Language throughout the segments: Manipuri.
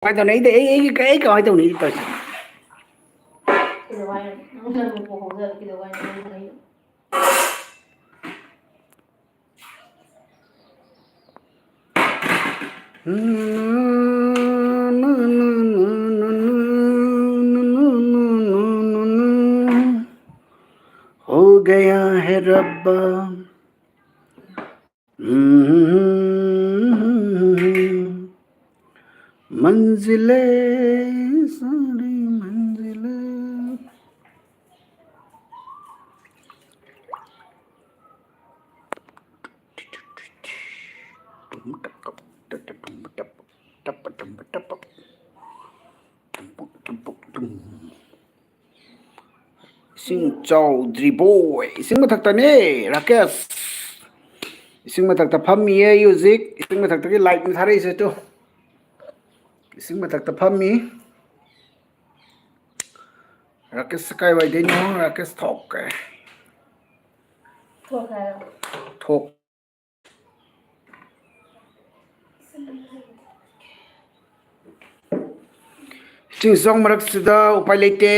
Quay tao này thì cái coi tao này tao हो गया है रब्बा मंजिले सारी मंजिले Sing Chaudhry boy sing mathakta ne Rakesh sing mathakta phammi e music sing mathakta ki light ni thari se to sing mathakta phammi Rakesh kai vai de no Rakesh thok ke thok sing song marak sida upai leite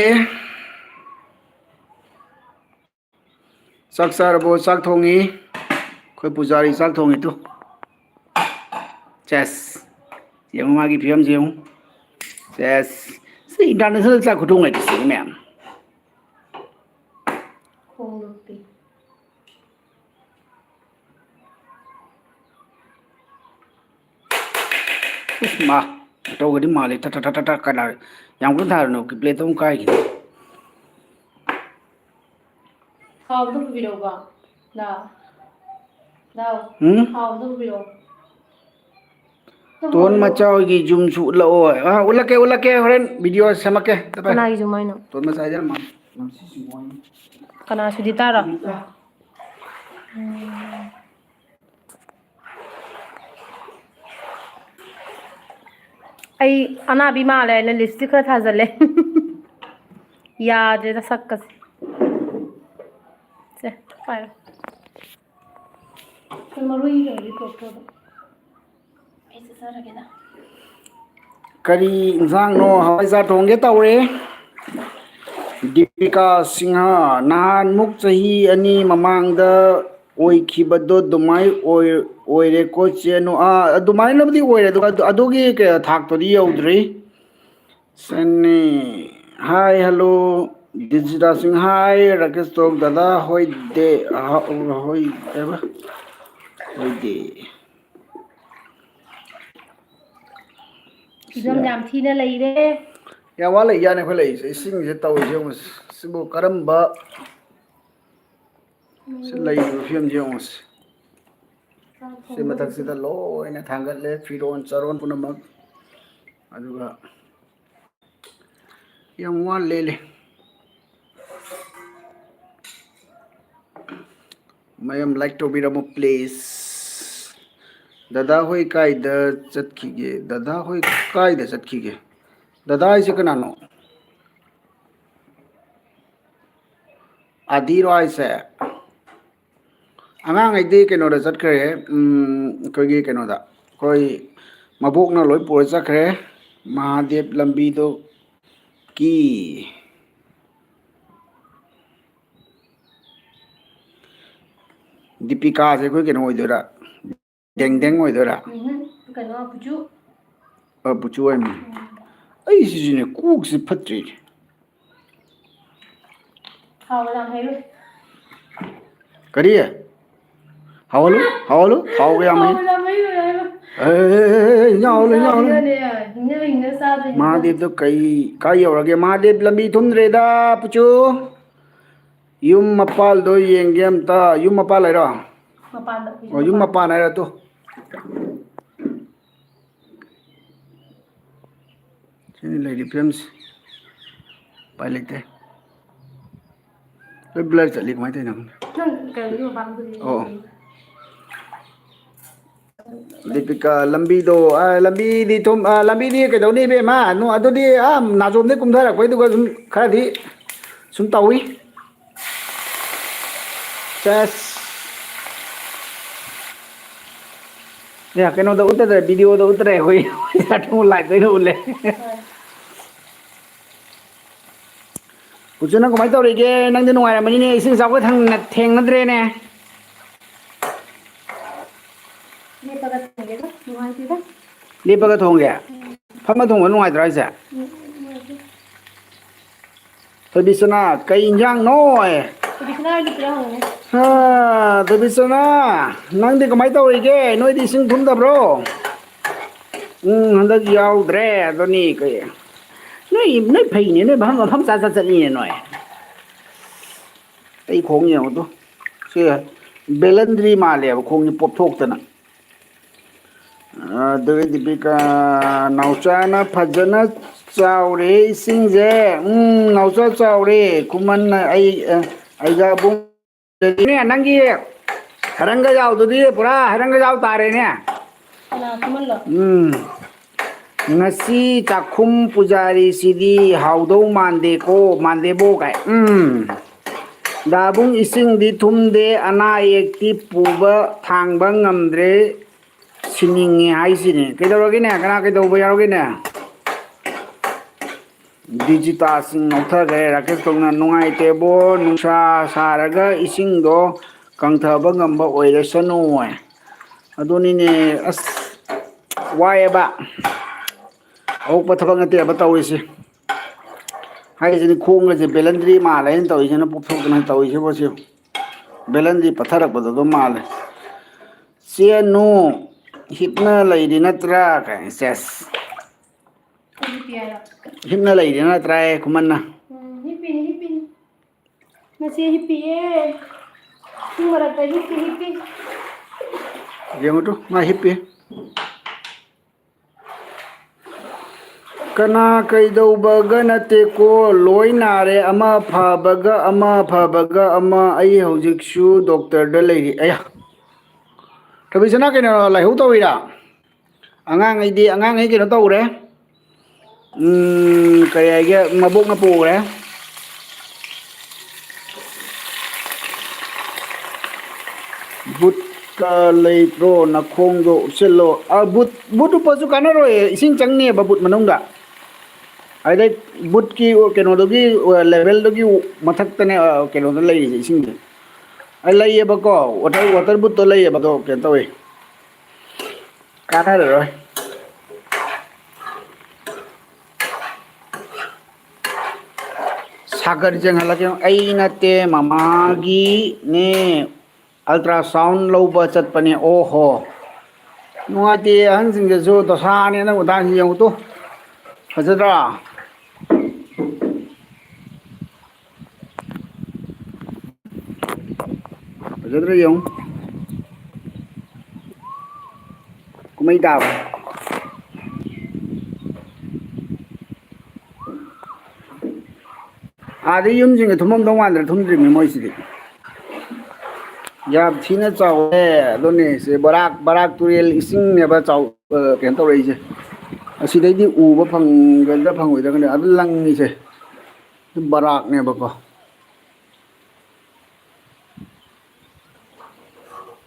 sak sarbo sak thongi khoi pujari sak thongi tu chess yang ma gi phiam jiung chess si international sak khudung ai si ma'am ma to gadi male ta ta ta ta kana yang kun thar no ki play tong kai gi How do video ba? Now. How do video? Ton macau gi jum su la o ulake horen video samake ta Kana gi jumai no. ton ma saja ma si si mo Kana sudi tara. Ai ana bi ma le na list ka tha zale. Yaad da sakkas. Se fire. Kalmarui ga report to. Ese sara ke da. Kari insang no hawai za thongge tawre Deepika Singha nahan muk chahi ani mamang da oi khibado dumai oi re ko chenu dumai na bdi oi re adogi ke thak to di yaudri sene hi hello Dijita Singh hi Rakesh Tok dada hoi de hoi eba hoi de Idam jam thina lai re. Ya wala ya ne khole sing je taw je sibo karamba se lai fiam je ons se matak sida loina thangal le firon charon punamak aduga yam wal le mayam like to be ramo place dada hoi kai da chatkhige dada hoi kai da chatkhige dada aise kanano adiro aise angang ai de keno da chatkre koi ge keno da koi mabok na loi pur chakre Mahadev lambi do ki Deepika se koi keno oi dora deng oi dora Kano puju. puchu ai mi ai si ne kuk si phatri How lang hai lu. kariye hawlu haw ya mai nyawlu Mahadev do kai yorage Mahadev lambi thumre da puchu yum mapal do yengem ta yum mapal ai ra yum mapal ai ra to sini lady films pilot cái blur chali mai thế nào oh Deepika lambi do lambi di thum lambi di cái đâu đi be ma no ado di na zom de kum thara koi du ga sum khara di sum tawi chess 야 그놈도 웃더래 비디오도 웃더래 거의 자동 라이브로 울래 우주는 그만 떠오르게 낭드 농아야 뭐니 이승 사고 탱나드래네 लेपगा थोंगेगा नुआइतीदा लेपगा थोंगे फमा थोंग नुआइद्रा इसे थबिसना कई इंजांग नोय बिखना लिखरा होने हा थबिसना नंदी कमाई तौरिगे नोय दी सिंग थुमदब्रो हंदक याउद्रे अदनी कई नोय फैने नोय फम चा चली नोय आई खोंग येंग तो से बेलंद्री माले खोंग पोपथोक्तना दीपिका नाउचाना फजना चाउरे इसिंजे नाउचा चाउरे कुमन आइगा बुंग ने नंगी हरंग जाउदुदी पुरा हरंग जाउ तारे ने ना कुमल्लो ngasi takhum pujari sidi haudau mande ko mande bo kai dabung ising di thumde ana ekti puba thangba ngamdre siningi haisine kedorogine kana kedouba yarogine digita sing nothage rakesh tongna nungai tebo nungsa saraga ising do kangthaba ngamba oiresanu adoni ne as waiba okpa thaba ngate ba tawisi haisini khonga je belandri mala hin tawisina pupthokna tawisi bosi belandri patharak bado do mala sianu hitna lady natra ka ses हिपियाला hitna lady natra kumanna hippie नसे हिपिए तुम्हारा तो hippie yemutu ma hippie kana kaidaubaga nate ko loinare ama phabaga ama ai hojiksu doctor da leiri aya thabisana kena lai hu tawira angang ai kena tawre kaya ge mabuk na pure but ka lei pro na khong do selo but pasu kana ro ising changni ba but manungda ai dai but ki keno dogi level dogi mathak tane keno do lei ising ai lei ba ko water but to lei ba do ken tawi ka tha rồi sagar jeng halake ai na te mamagi ne ultrasound loba chatpane oho nuati han sing je to sa ne na udan yeng to fajadra yeng kumai daw adi yum jing thumam dong wan thumdri mi moi sidi ya thina chaw doni se barak turel ising ne ba chaw ken to rei je asidai di u ba phang gan da phang oi da kan ad lang ni se barak ne ba ko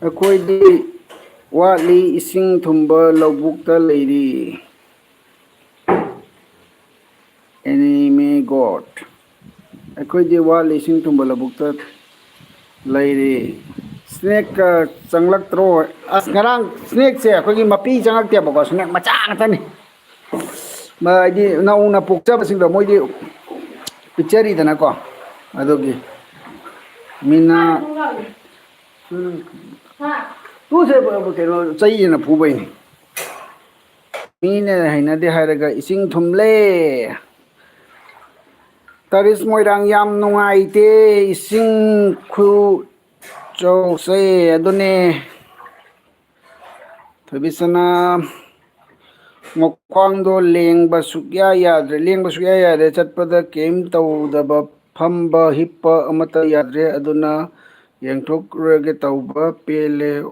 akoi di wali ising thumba lobuk ta leiri enemy god akoi di wali ising thumba lobuk ta leiri snake changlak tro as ngarang snake se akoi gi mapi changak te ba ko snake macha ngata ni ma di na una pukcha ba sing da moi di picture ida na ko adogi mina ha tu se keno chai na phubai ni mine haina de haraga ising thumle taris moirang yam nungai te ising khu chou se adone thabisana mokwang do lengba sukya yadre chatpada kem tawdaba phamba hippa amata yadre aduna yengthok rage tawba pele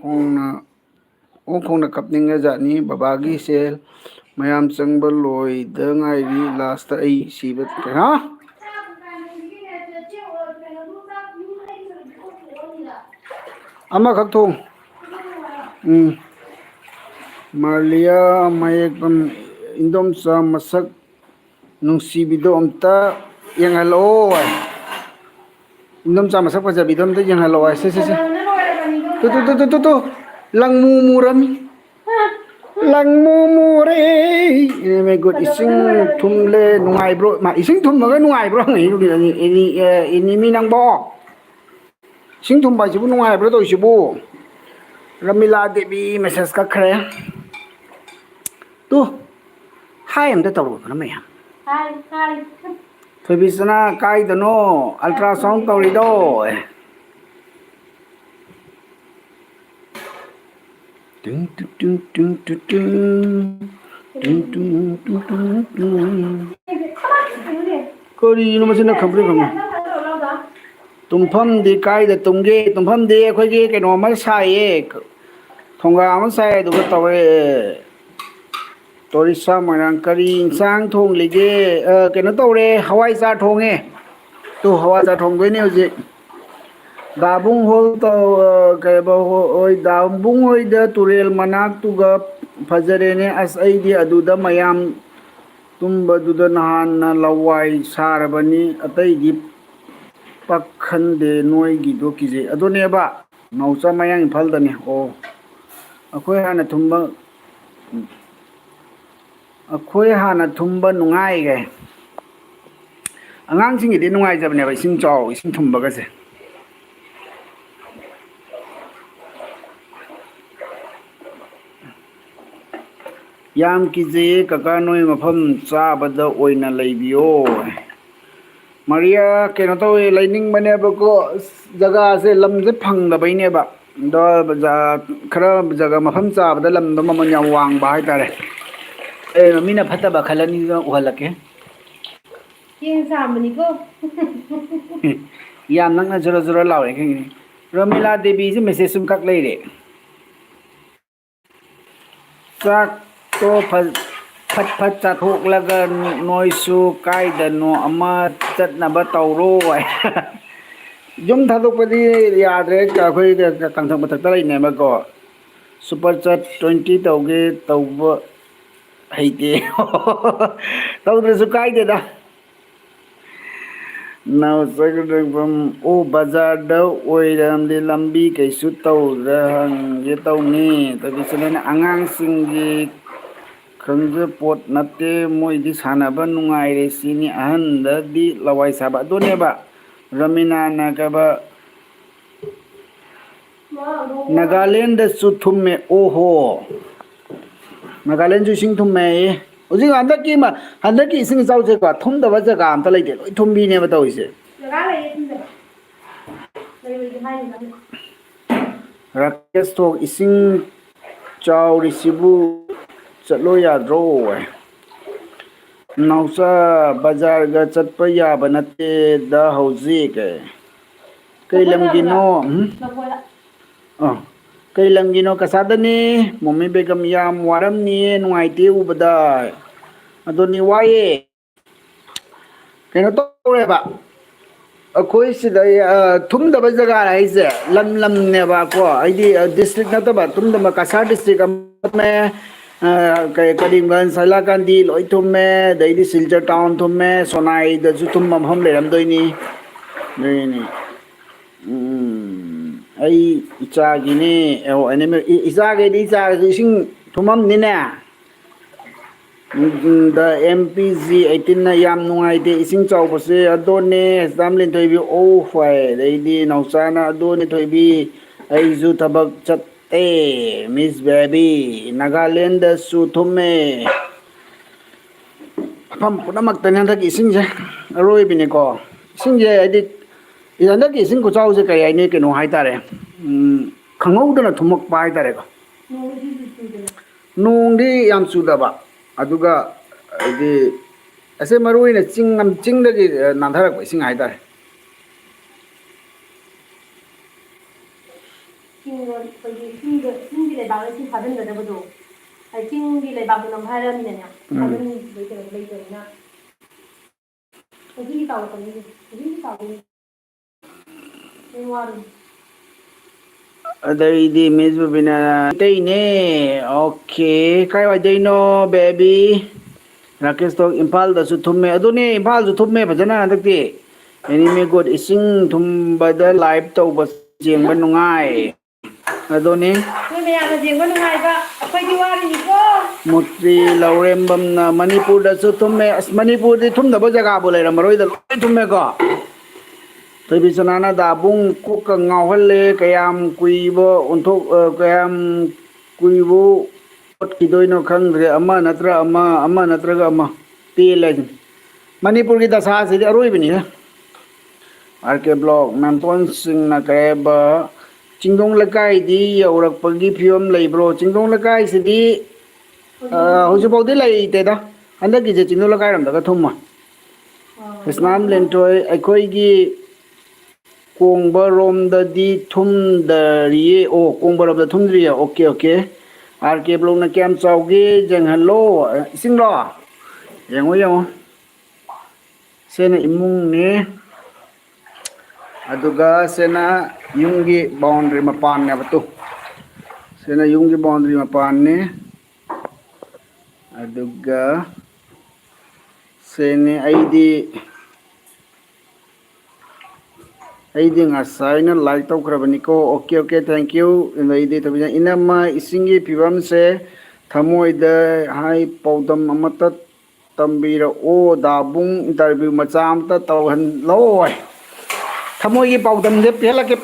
khongna kapninga jani babagi sel mayam changba loi da ngai ri last ta ai sibat ha ama khak thong ꯃꯥꯔꯂꯤꯌꯥ ꯃꯌꯦꯛꯄꯝ ꯏꯟꯗꯣꯝꯆꯥ ꯃꯁꯛ ꯅꯨꯡꯁꯤꯕꯤꯗꯣ ꯑꯝꯇ ꯌꯦꯡꯍꯜꯂꯛꯑꯣ ꯏꯟꯗꯣꯝꯆꯥ ꯃꯁꯛ ꯐꯖꯕꯤꯗꯣ ꯑꯝꯇ ꯌꯦꯡꯍꯜꯂꯛꯑꯣ ꯁꯦ ꯁꯦ ꯁꯦ ꯇꯨ ꯂꯪꯃꯨ ꯃꯨꯔꯝꯃꯤ ꯂꯪꯃꯨ ꯃꯨꯔꯦ ꯃꯦ ꯒꯨꯗ ꯏꯁꯤꯡ ꯊꯨꯝꯂꯦ ꯅꯨꯡꯉꯥꯏꯕ꯭ꯔꯣ ꯏꯁꯤꯡ ꯊꯨꯝꯃꯒ ꯅꯨꯡꯉꯥꯏꯕ꯭ꯔꯣ ꯍꯪꯉꯛꯏ ꯑꯦꯅꯤꯃꯤ ꯅꯪꯕꯣ ꯏꯁꯤꯡ ꯊꯨꯝꯕ ꯍꯥꯏꯁꯤꯕꯨ ꯅꯨꯡꯉꯥꯏꯕ꯭ꯔꯥ ꯇꯧꯔꯤꯁꯤꯕꯨ ꯔꯃꯤꯂꯥ ꯗꯦꯕꯤ ꯃꯦꯁꯦꯁ ꯀꯛꯈ꯭ꯔꯦ ꯇꯨ ꯍꯥꯏ ꯑꯝꯇ ꯇꯧꯔꯛꯑꯣ ꯃꯌꯥꯝ ꯍꯥꯏ ꯊꯣꯏꯕꯤꯆꯅꯥ ꯀꯥꯏꯗꯅꯣ ꯑꯜꯇ꯭ꯔꯥ ꯁꯥꯎꯟ ꯇꯧꯔꯤꯗꯣ ꯀꯔꯤꯅꯣ ꯃꯁꯤꯅ ꯈꯪꯄ꯭ꯔꯦꯛ ꯈꯪꯉꯦ ꯇꯨꯝꯐꯝꯗꯤ ꯀꯥꯏꯗ ꯇꯨꯝꯒꯦ ꯇꯨꯝꯐꯝꯗꯤ ꯑꯩꯈꯣꯏꯒꯤ ꯀꯩꯅꯣꯝꯃ ꯁꯥꯏꯌꯦ ꯊꯣꯡꯒꯥ ꯑꯃ ꯁꯥꯏ ꯑꯗꯨꯒ ꯇꯧꯔꯦ ꯇꯣꯔꯤꯁꯥ ꯃꯣꯏꯔꯥꯡ ꯀꯔꯤ ꯏꯟꯁꯥꯡ ꯊꯣꯡꯂꯤꯒꯦ ꯀꯩꯅꯣ ꯇꯧꯔꯦ ꯍꯋꯥꯏꯖꯥꯔ ꯊꯣꯡꯉꯦ ꯇꯨ ꯍꯋꯥꯏꯖꯥꯔ ꯊꯣꯡꯗꯣꯏꯅꯦ ꯍꯧꯖꯤꯛ ꯗꯥꯕꯨꯡ ꯍꯣꯜ ꯀꯩꯕ ꯍꯣꯏ ꯗꯥꯕꯨꯡ ꯍꯣꯏꯗ ꯇꯨꯔꯦꯜ ꯃꯅꯥꯛꯇꯨꯒ ꯐꯖꯔꯦꯅꯦ ꯑꯁ ꯑꯩꯗꯤ ꯑꯗꯨꯗ ꯃꯌꯥꯝ ꯇꯨꯝꯕꯗꯨꯗ ꯅꯍꯥꯟꯅ ꯂꯋꯥꯏ ꯁꯥꯔꯕꯅꯤ ꯑꯇꯩꯗꯤ ꯄꯥꯛꯈꯟꯗꯦ ꯅꯣꯏꯒꯤꯗꯣ ꯀꯤꯖꯩ ꯑꯗꯨꯅꯦꯕ ꯅꯥꯎꯆꯥ ꯃꯌꯥꯡ ꯏꯝꯐꯥꯜꯗꯅꯦ ꯑꯣ ꯑꯩꯈꯣꯏ ꯍꯥꯟꯅ ꯊꯨꯝꯕ ꯅꯨꯡꯉꯥꯏꯒꯦ ꯑꯉꯥꯡꯁꯤꯡꯒꯤꯗꯤ ꯅꯨꯡꯉꯥꯏꯖꯕꯅꯦꯕ ꯏꯁꯤꯡ ꯆꯥꯎ ꯏꯁꯤꯡ ꯊꯨꯝꯕꯒꯁꯦ ꯌꯥꯝ ꯀꯤꯖꯩꯌꯦ ꯀꯀꯥ ꯅꯣꯏ ꯃꯐꯝ ꯆꯥꯕꯗ ꯑꯣꯏꯅ ꯂꯩꯕꯤꯌꯣ ꯃꯔꯤꯌꯥ ꯀꯩꯅꯣ ꯇꯧꯋꯦ ꯂꯩꯅꯤꯡꯕꯅꯦꯕꯀꯣ ꯖꯒꯥꯁꯦ ꯂꯝꯁꯦ ꯐꯪꯗꯕꯩꯅꯦꯕ ꯑꯗꯣ ꯈꯔ ꯖꯒꯥ ꯃꯐꯝ ꯆꯥꯕꯗ ꯂꯝꯗꯣ ꯃꯃꯜ ꯌꯥꯝ ꯋꯥꯡꯕ ꯍꯥꯏꯇꯥꯔꯦ ꯃꯤꯅ ꯐꯠꯇꯕ ꯈꯜꯂꯅꯤꯅ ꯎꯍꯜꯂꯛꯀꯦ ꯆꯦꯡ ꯆꯥꯝꯕꯅꯤꯀꯣ ꯌꯥꯝ ꯅꯛꯅ ꯖꯔꯣ ꯖꯣꯔꯣ ꯂꯥꯎꯔꯦ ꯈꯪꯉꯤꯅꯤ ꯔꯣꯃꯤꯂꯥ ꯗꯦꯕꯤꯁꯤ ꯃꯦꯁꯦꯖ ꯁꯨꯝ ꯈꯛ ꯂꯩꯔꯦ ꯆꯥꯛꯇꯣ ꯐꯠ ꯐꯠ ꯆꯥꯊꯣꯛꯂꯒ ꯅꯣꯏꯁꯨ ꯀꯥꯏꯗꯅꯣ ꯑꯃ ꯆꯠꯅꯕ ꯇꯧꯔꯣ ꯌꯨꯝ ꯊꯥꯗꯣꯛꯄꯗꯤ ꯌꯥꯗ꯭ꯔꯦ ꯑꯩꯈꯣꯏ ꯀꯪꯊꯛ ꯃꯊꯛꯇ ꯂꯩꯅꯦꯕꯀꯣ ꯁꯨꯄꯔ ꯆꯥꯠ 20 ꯇꯧꯒꯦ ꯇꯧꯕ ꯍꯩꯇꯦ ꯇꯧꯗ꯭ꯔꯁꯨ ꯀꯥꯏꯗꯦꯗ ꯅꯥꯎꯆꯥꯐꯝ ꯑꯣ ꯕꯖꯥꯔꯗ ꯑꯣꯏꯔꯝꯗꯦ ꯂꯝꯕꯤ ꯀꯩꯁꯨ ꯇꯧꯗ꯭ꯔ ꯍꯪꯒꯦ ꯇꯧꯅꯤ ꯇꯕꯤꯁꯅꯦꯅ ꯑꯉꯥꯡꯁꯤꯡꯒꯤ ꯈꯪꯖ ꯄꯣꯠ ꯅꯠꯇꯦ ꯃꯣꯏꯗꯤ ꯁꯥꯟꯅꯕ ꯅꯨꯡꯉꯥꯏꯔꯦ ꯁꯤꯅꯤ ꯑꯍꯟꯗꯗꯤ ꯂꯋꯥꯏ ꯁꯥꯕ ꯑꯗꯨꯅꯦꯕ ꯔꯃꯤꯅꯥꯅ ꯀꯕ ꯅꯥꯒꯥꯂꯦꯟꯗꯁꯨ ꯊꯨꯝꯃꯦ ꯑꯣꯍꯣ ꯅꯥꯒꯥꯂꯦꯟꯁꯨ ꯏꯁꯤꯡ ꯊꯨꯝꯃꯦ ꯍꯧꯖꯤꯛ ꯍꯟꯗꯛꯀꯤ ꯏꯁꯤꯡ ꯏꯆꯥꯎꯁꯦꯀꯣ ꯊꯨꯝꯗꯕ ꯖꯒꯥ ꯑꯝꯇ ꯂꯩꯇꯦ ꯂꯣꯏ ꯊꯨꯝꯕꯤꯅꯦꯕ ꯇꯧꯔꯤꯁꯦ ꯔꯥꯀꯦꯁ ꯊꯣꯛ ꯏꯁꯤꯡ ꯆꯥꯎꯔꯤꯁꯤꯕꯨ ꯆꯠꯂꯣ ꯌꯥꯗ꯭ꯔꯣ ꯅꯥꯎꯆꯥ ꯕꯖꯥꯔꯒ ꯆꯠꯄ ꯌꯥꯕ ꯅꯠꯇꯦꯗ ꯍꯧꯖꯤꯛ ꯀꯩ ꯂꯝꯒꯤꯅꯣ ꯀꯩ ꯂꯝꯒꯤꯅꯣ ꯀꯁꯥꯗꯅꯤ ꯃꯣꯃꯤ ꯕꯦꯒꯝ ꯌꯥꯝ ꯋꯥꯔꯝꯅꯤꯌꯦ ꯅꯨꯡꯉꯥꯏꯇꯦ ꯎꯕꯗ ꯑꯗꯨꯅꯤ ꯋꯥꯏꯑꯦ ꯀꯩꯅꯣ ꯇꯧꯔꯦꯕ ꯑꯩꯈꯣꯏ ꯁꯤꯗ ꯊꯨꯝꯗꯕ ꯖꯒꯥ ꯍꯥꯏꯁꯦ ꯂꯝ ꯂꯝꯅꯦꯕꯀꯣ ꯑꯩꯗꯤ ꯗꯤꯁꯇ꯭ꯔꯤꯛ ꯅꯠꯇꯕ ꯊꯨꯝꯗꯕ ꯀꯁꯥꯔ ꯗꯤꯁꯇ꯭ꯔꯤꯛ ꯑꯃ ꯀꯔꯤꯝꯒꯟꯖ ꯁꯩꯂꯥꯀꯥꯟꯗꯤ ꯂꯣꯏ ꯊꯨꯝꯃꯦ ꯑꯗꯩꯗꯤ ꯁꯤꯜꯆꯔ ꯇꯥꯎꯟ ꯊꯨꯝꯃꯦ ꯁꯣꯅꯥꯏꯗꯁꯨ ꯊꯨꯝꯕ ꯃꯐꯝ ꯂꯩꯔꯝꯗꯣꯏꯅꯤ ꯅꯣꯏꯅꯤ ꯑꯩ ꯏꯆꯥꯒꯤꯅꯦ ꯏꯆꯥꯒꯤꯗꯤ ꯏꯆꯥꯒꯤꯁꯨ ꯏꯁꯤꯡ ꯊꯨꯝꯃꯝꯅꯤꯅꯦ ꯗ MPG-18ꯅ ꯌꯥꯝ ꯅꯨꯡꯉꯥꯏꯇꯦ ꯏꯁꯤꯡ ꯆꯥꯎꯕꯁꯦ ꯑꯗꯣꯅꯦ ꯇꯥꯝ ꯂꯤꯟꯊꯣꯏꯕꯤ ꯑꯣ ꯍꯣꯏ ꯑꯗꯩꯗꯤ ꯅꯥꯎꯆꯥꯅ ꯑꯗꯨꯅꯤ ꯊꯣꯏꯕꯤ ꯑꯩꯁꯨ ꯊꯕꯛ ꯆꯠꯇꯦ ꯃꯤꯁ ꯕꯦꯕꯤ ꯅꯥꯒꯥꯂꯦꯟꯗꯁꯨ ꯊꯨꯝꯃꯦ ꯃꯐꯝ ꯄꯨꯝꯅꯃꯛꯇꯅꯤ ꯍꯟꯗꯛꯀꯤ ꯏꯁꯤꯡꯁꯦ ꯑꯔꯣꯏꯕꯤꯅꯤꯀꯣ ꯏꯁꯤꯡꯁꯦ ꯍꯥꯏꯗꯤ ꯍꯟꯗꯛꯀꯤ ꯏꯁꯤꯡ ꯈꯨꯆꯥꯎꯁꯦ ꯀꯔꯤ ꯍꯥꯏꯅꯤ ꯀꯩꯅꯣ ꯍꯥꯏꯇꯥꯔꯦ ꯈꯪꯍꯧꯗꯅ ꯊꯨꯝꯃꯛꯄ ꯍꯥꯏꯇꯥꯔꯦꯀꯣ ꯅꯣꯡꯗꯤ ꯌꯥꯝ ꯆꯨꯗꯕ ꯑꯗꯨꯒ ꯍꯥꯏꯗꯤ ꯑꯁꯦ ꯃꯔꯨ ꯑꯣꯏꯅ ꯆꯤꯡꯗꯒꯤ ꯅꯥꯟꯊꯔꯛꯄ ꯏꯁꯤꯡ ꯍꯥꯏꯇꯥꯔꯦ ꯑꯩꯈꯣꯏꯒꯤ ꯆꯤꯡꯒꯤ ꯂꯩꯕꯥꯛꯅ ꯏꯁꯤꯡ ꯐꯥꯖꯤꯟꯒꯗꯕꯗꯣ ꯆꯤꯡꯒꯤ ꯂꯩꯕꯥꯛꯇꯣ ꯅꯝꯊꯔꯝꯃꯤꯅꯅꯦ ꯐꯥꯖꯤꯟꯕꯩ ꯀꯩꯅꯣ ꯂꯩꯇꯕꯅꯤꯅ ꯆꯍꯤꯒꯤ ꯇꯥꯎꯔꯛꯀꯅꯤ ꯆꯍꯤꯒꯤ ꯇꯥꯎꯗꯣꯏꯅꯤ ꯀꯩꯝ ꯋꯥꯔꯨꯅꯨ ꯑꯗꯩꯗꯤ ꯃꯤꯁ ꯕꯕꯤꯅꯥ ꯑꯇꯩꯅꯦ ꯑꯣꯀꯦ ꯀꯥꯏ ꯋꯥꯏꯗꯩꯅꯣ ꯕꯦꯕꯤ ꯔꯥꯀꯦꯁꯇꯣ ꯏꯝꯐꯥꯜꯗꯁꯨ ꯊꯨꯝꯃꯦ ꯑꯗꯨꯅꯦ ꯏꯝꯐꯥꯜꯁꯨ ꯊꯨꯝꯃꯦ ꯐꯖꯅ ꯍꯟꯗꯛꯇꯤ ꯑꯦꯅꯤꯃꯤ ꯒꯣꯗ ꯏꯁꯤꯡ ꯊꯨꯝꯕꯗ ꯂꯥꯏꯚ ꯇꯧꯕ ꯌꯦꯡꯕ ꯅꯨꯡꯉꯥꯏ ꯑꯗꯨꯅꯤ ꯅꯣꯏ ꯃꯌꯥꯝꯅ ꯌꯦꯡꯕ ꯅꯨꯡꯉꯥꯏꯕ ꯑꯩꯈꯣꯏꯗꯤ ꯋꯥꯔꯤꯅꯤꯀꯣ ꯃꯨꯇ꯭ꯔꯤ ꯂꯧꯔꯦꯝꯕꯝꯅ ꯃꯅꯤꯄꯨꯔꯗꯁꯨ ꯊꯨꯝꯃꯦ ꯑꯁ ꯃꯅꯤꯄꯨꯔꯗꯤ ꯊꯨꯝꯗꯕ ꯖꯒꯥꯕꯨ ꯂꯩꯔꯝꯃꯔꯣꯏꯗ ꯂꯣꯏ ꯊꯨꯝꯃꯦꯀꯣ ꯊꯣꯏꯕꯤꯁꯅꯥꯅ ꯗꯥꯕꯨꯡ ꯀꯣꯛꯀ ꯉꯥꯎꯍꯜꯂꯦ ꯀꯌꯥꯝ ꯀꯨꯏꯕ ꯑꯣꯟꯊꯣꯛ ꯀꯌꯥꯝ ꯀꯨꯏꯕꯨ ꯆꯠꯈꯤꯗꯣꯏꯅꯣ ꯈꯪꯗ꯭ꯔꯦ ꯑꯃ ꯅꯠꯇ꯭ꯔ ꯑꯃ ꯅꯠꯇ꯭ꯔꯒ ꯑꯃ ꯄꯦꯜꯂꯦ ꯍꯥꯏꯗꯨꯅꯤ ꯃꯅꯤꯄꯨꯔꯒꯤ ꯗꯁꯥꯁꯤꯗꯤ ꯑꯔꯣꯏꯕꯅꯤꯍꯦ ꯑꯥꯔ ꯀꯦ ꯕ꯭ꯂꯣꯛ ꯃꯦꯝꯇꯣꯟꯁꯤꯡꯅ ꯀꯩꯕ ꯆꯤꯡꯗꯣꯡ ꯂꯩꯀꯥꯏꯗꯤ ꯌꯧꯔꯛꯄꯒꯤ ꯐꯤꯕꯝ ꯂꯩꯕ꯭ꯔꯣ ꯆꯤꯡꯗꯣꯡ ꯂꯩꯀꯥꯏꯁꯤꯗꯤ ꯍꯧꯖꯤꯛꯐꯥꯎꯗꯤ ꯂꯩꯇꯦꯗ ꯍꯟꯗꯛꯀꯤꯁꯦ ꯆꯤꯡꯗꯣꯡ ꯂꯩꯀꯥꯏꯔꯣꯝꯗꯒ ꯊꯨꯝꯃꯣꯏ ꯀ꯭ꯔꯤꯁꯅꯥꯝ ꯂꯦꯟꯊꯣꯏ ꯑꯩꯈꯣꯏꯒꯤ ꯀꯣꯡꯕꯔꯣꯝꯗꯗꯤ ꯊꯨꯝꯗꯔꯤꯌꯦ ꯑꯣ ꯀꯣꯡꯕꯔꯣꯝꯗ ꯊꯨꯝꯗ꯭ꯔꯤꯌꯦ ꯑꯣꯀꯦ ꯑꯣꯀꯦ ꯑꯥꯔ ꯀꯦ ꯕ꯭ꯂꯣꯛꯅ ꯀꯌꯥꯝ ꯆꯥꯎꯒꯦ ꯌꯦꯡꯍꯜꯂꯣ ꯏꯁꯤꯡꯔꯣ ꯌꯦꯡꯉꯣ ꯌꯦꯡꯉꯣ ꯁꯤꯅ ꯏꯃꯨꯡꯅꯦ ꯑꯗꯨꯒ ꯁꯤꯅ ꯌꯨꯝꯒꯤ ꯕꯥꯎꯟꯗ꯭ꯔꯤ ꯃꯄꯥꯟꯅꯦꯕ ꯇꯨ ꯁꯤꯅ ꯌꯨꯝꯒꯤ ꯕꯥꯎꯟꯗ꯭ꯔꯤ ꯃꯄꯥꯟꯅꯦ ꯑꯗꯨꯒ ꯁꯤꯅꯤ ꯑꯩꯗꯤ ꯉꯁꯥꯏꯅ ꯂꯥꯏꯛ ꯇꯧꯈ꯭ꯔꯕꯅꯤꯀꯣ ꯑꯣꯀꯦ ꯑꯣꯀꯦ ꯊꯦꯡꯀ꯭ꯌꯨ ꯑꯗꯩꯗꯤ ꯏꯅꯝꯃ ꯏꯁꯤꯡꯒꯤ ꯐꯤꯕꯝꯁꯦ ꯊꯃꯣꯏꯗ ꯍꯥꯏ ꯄꯥꯎꯗꯝ ꯑꯃꯇ ꯇꯝꯕꯤꯔꯛꯑꯣ ꯗꯥꯕꯨꯡ ꯏꯟꯇꯔꯚꯤꯌꯨ ꯃꯆꯥ ꯑꯃꯇ ꯇꯧꯍꯜꯂꯣꯏ ꯊꯃꯣꯏꯒꯤ ꯄꯥꯎꯗꯝꯁꯦ ꯄꯦꯜꯂꯛꯀꯦ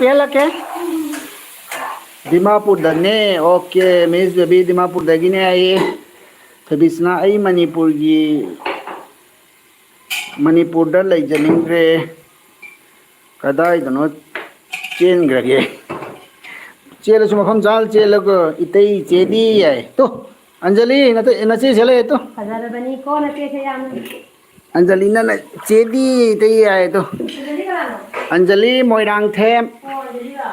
ꯗꯤꯃꯥꯄꯨꯔꯗꯅꯦ ꯑꯣꯀꯦ ꯃꯤꯁ ꯕꯦꯕꯤ ꯗꯤꯃꯥꯄꯨꯔꯗꯒꯤꯅꯦ ꯑꯩ ꯊꯕꯤꯁꯅꯥ ꯑꯩ ꯃꯅꯤꯄꯨꯔꯗ ꯂꯩꯖꯅꯤꯡꯈ꯭ꯔꯦ ꯀꯗꯥꯏꯗꯅꯣ ꯆꯦꯟꯈ꯭ꯔꯒꯦ ꯆꯦꯜꯂꯁꯨ ꯃꯐꯝ ꯆꯥꯅ ꯆꯦꯜꯂꯒ ꯏꯇꯩ ꯆꯦꯗꯤ ꯌꯥꯏ ꯇꯨ ꯑꯟꯖꯂꯤ ꯅꯆꯦ ꯁꯦ ꯇꯨ ꯐꯖꯔꯕꯅꯤꯀꯣ ꯅꯆꯦꯁꯦ ꯌꯥꯝꯅ ꯑꯟꯖꯂꯤꯅ ꯆꯦꯗꯤ ꯏꯇꯩ ꯌꯥꯏ ꯇꯨ ꯑꯟꯖꯂꯤ ꯀꯅꯥꯅꯣ ꯑꯟꯖꯂꯤ ꯃꯣꯏꯔꯥꯡꯊꯦꯝ ꯑꯣ ꯑꯟꯖꯂꯤꯔꯣ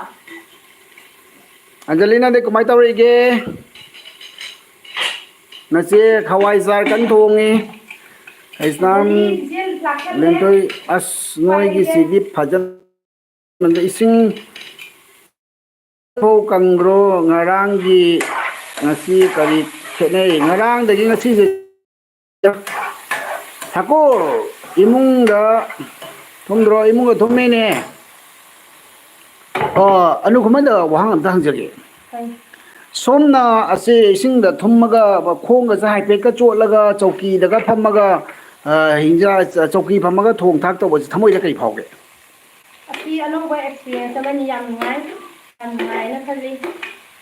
ꯑꯟꯖꯂꯤꯅꯗꯤ ꯀꯃꯥꯏꯅ ꯇꯧꯔꯤꯒꯦ ꯅꯆꯦ ꯍꯋꯥꯏꯖꯥꯔ ꯀꯟꯅ ꯊꯣꯡꯉꯤ ꯀꯩꯁꯅꯥꯝ ꯑꯟꯖꯂꯤ ꯏꯆꯦ ꯂꯥꯛꯁꯜꯂꯦ ꯂꯦꯟꯊꯣꯏ ꯑꯁ ꯎꯄꯥꯏ ꯂꯩꯇꯦ ꯅꯣꯏꯒꯤꯁꯤꯗꯤ ꯐꯖꯅ ꯏꯁꯤꯡ ꯀꯪꯕ꯭ꯔꯣ ꯉꯔꯥꯡꯒꯤ ꯉꯁꯤ ꯀꯔꯤ ꯈꯦꯠꯅꯩ ꯉꯔꯥꯡꯗꯒꯤ ꯉꯁꯤꯁꯦ ꯊꯥꯀꯨꯔ ꯏꯃꯨꯡꯗ ꯊꯨꯝꯗ꯭ꯔꯣ ꯏꯃꯨꯡꯗ ꯊꯨꯝꯃꯦꯅꯦ ꯑꯅꯨ ꯈꯨꯃꯟꯗ ꯋꯥꯍꯪ ꯑꯝꯇ ꯍꯪꯖꯒꯦ ꯀꯩ ꯁꯣꯝꯅ ꯑꯁꯤ ꯏꯁꯤꯡꯗ ꯊꯨꯝꯃꯒ ꯈꯣꯡꯒꯁꯦ ꯍꯥꯏꯐꯦꯠꯀ ꯆꯣꯠꯂꯒ ꯆꯧꯀꯤꯗꯒ ꯐꯝꯃꯒ ꯍꯤꯟꯖꯥꯡ ꯆꯧꯀꯤ ꯐꯝꯃꯒ ꯊꯣꯡ ꯊꯥꯛ ꯇꯧꯕꯁꯦ ꯊꯃꯣꯏꯗ ꯀꯔꯤ ꯐꯥꯎꯒꯦ ꯑꯁꯤ ꯑꯅꯧꯕ ꯑꯦꯛꯁꯄꯤꯔꯤꯌꯦꯟꯁ ꯑꯃꯅꯤ ꯌꯥꯝ ꯅꯨꯡꯉꯥꯏ ꯌꯥꯝ ꯅꯨꯡꯉꯥꯏꯅ ꯈꯜꯂꯤ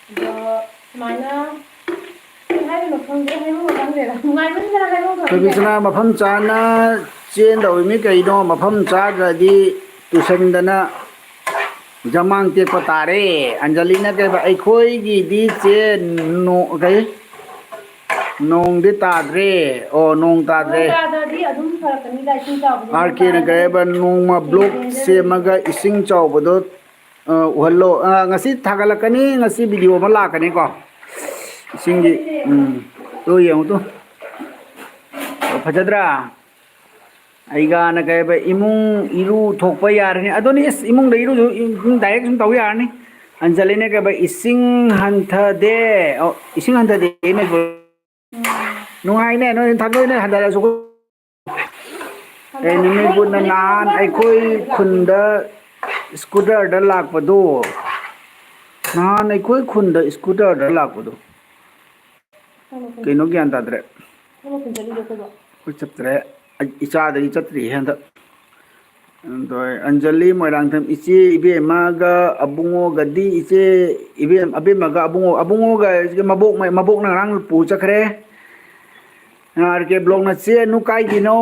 ꯑꯗꯣ ꯁꯨꯃꯥꯏꯅ ꯍꯥꯏꯕꯅꯣ ꯈꯪꯗꯦ ꯍꯥꯏꯕ ꯈꯪꯗꯦꯗ ꯅꯨꯡꯉꯥꯏꯃꯟꯗꯅ ꯍꯥꯏꯕ ꯊꯣꯏꯕꯤꯁꯅꯥ ꯃꯐꯝ ꯆꯥꯅ ꯆꯦꯟꯗꯧꯔꯤꯃꯤ ꯀꯩꯅꯣ ꯃꯐꯝ ꯆꯥꯗ꯭ꯔꯗꯤ ꯇꯨꯁꯟꯗꯅ ꯖꯃꯥꯡ ꯇꯦꯛꯄ ꯇꯥꯔꯦ ꯑꯟꯖꯂꯤꯅ ꯀꯩꯕ ꯑꯩꯈꯣꯏꯒꯤꯗꯤ ꯆꯦ ꯀꯩ ꯅꯣꯡꯗꯤ ꯇꯥꯗ꯭ꯔꯦ ꯑꯣ ꯅꯣꯡ ꯇꯥꯗ꯭ꯔꯦ ꯇꯥꯗ꯭ꯔꯗꯤ ꯑꯗꯨꯝ ꯐꯔꯛꯀꯅꯤꯗ ꯏꯁꯤꯡ ꯆꯥꯎꯕꯁꯦ ꯑꯥꯔ ꯅꯣꯡ ꯀꯦꯅ ꯇꯥꯔꯗꯤ ꯀꯩꯕ ꯅꯣꯡꯃ ꯕ꯭ꯂꯣꯛ ꯁꯦꯝꯃꯒ ꯏꯁꯤꯡ ꯆꯥꯎꯕꯗꯣ ꯎꯍꯜꯂꯣ ꯉꯁꯤ ꯊꯥꯒꯠꯂꯛꯀꯅꯤ ꯉꯁꯤ ꯚꯤꯗꯤꯑꯣ ꯑꯃ ꯂꯥꯛꯀꯅꯤꯀꯣ ꯏꯁꯤꯡꯒꯤ ꯊꯥꯒꯠꯂꯤꯅꯦ ꯌꯦꯡꯉꯣ ꯇꯨ ꯌꯦꯡꯉꯨ ꯇꯨ ꯐꯖꯗ꯭ꯔꯥ ꯑꯩꯒꯥꯅ ꯀꯩꯕ ꯏꯃꯨꯡ ꯏꯔꯨ ꯊꯣꯛꯄ ꯌꯥꯔꯅꯤ ꯑꯗꯨꯅꯤ ꯏꯁ ꯏꯃꯨꯡꯗ ꯏꯔꯨꯁꯨ ꯗꯥꯏꯔꯦꯛ ꯁꯨꯝ ꯇꯧ ꯌꯥꯔꯅꯤ ꯑꯟꯖꯂꯤꯅ ꯀꯩꯕ ꯏꯁꯤꯡ ꯍꯟꯊꯗꯦ ꯏꯁꯤꯡ ꯍꯟꯊꯗꯦ ꯅꯨꯡꯉꯥꯏꯅꯦ ꯅꯣꯏ ꯅꯣꯏ ꯍꯟꯊꯔꯁꯨ ꯅꯨꯃꯤꯠꯕꯨꯅ ꯅꯍꯥꯟ ꯑꯩꯈꯣꯏ ꯈꯨꯟꯗ ꯏꯁꯀꯨꯇꯔꯗ ꯂꯥꯛꯄꯗꯣ ꯅꯍꯥꯟ ꯑꯩꯈꯣꯏ ꯈꯨꯟꯗ ꯏꯁꯀꯨꯇꯔꯗ ꯂꯥꯛꯄꯗꯣ ꯀꯩꯅꯣ ꯒ꯭ꯌꯥꯟ ꯇꯥꯗ꯭ꯔꯦ ꯅꯪꯅ ꯈꯨꯟ ꯆꯠꯂꯤꯗꯣ ꯑꯩꯈꯣꯏꯕꯣ ꯑꯩꯈꯣꯏ ꯆꯠꯇ꯭ꯔꯦ ꯏꯆꯥꯗꯒꯤ ꯆꯠꯇ꯭ꯔꯤ ꯍꯟꯗꯛ ꯑꯟꯖꯂꯤ ꯃꯣꯏꯔꯥꯡꯊꯦꯝ ꯏꯆꯦ ꯏꯕꯦꯝꯃꯒ ꯑꯕꯨꯡꯉꯣꯒꯗꯤ ꯏꯆꯦ ꯑꯕꯦꯝꯃꯒ ꯑꯕꯨꯡꯉꯣꯒ ꯃꯕꯣꯛꯅ ꯉꯔꯥꯡ ꯄꯨ ꯆꯠꯈ꯭ꯔꯦ ꯑꯥꯔ ꯀꯦ ꯕ꯭ꯂꯣꯛꯅ ꯆꯦ ꯀꯥꯏꯒꯤꯅꯣ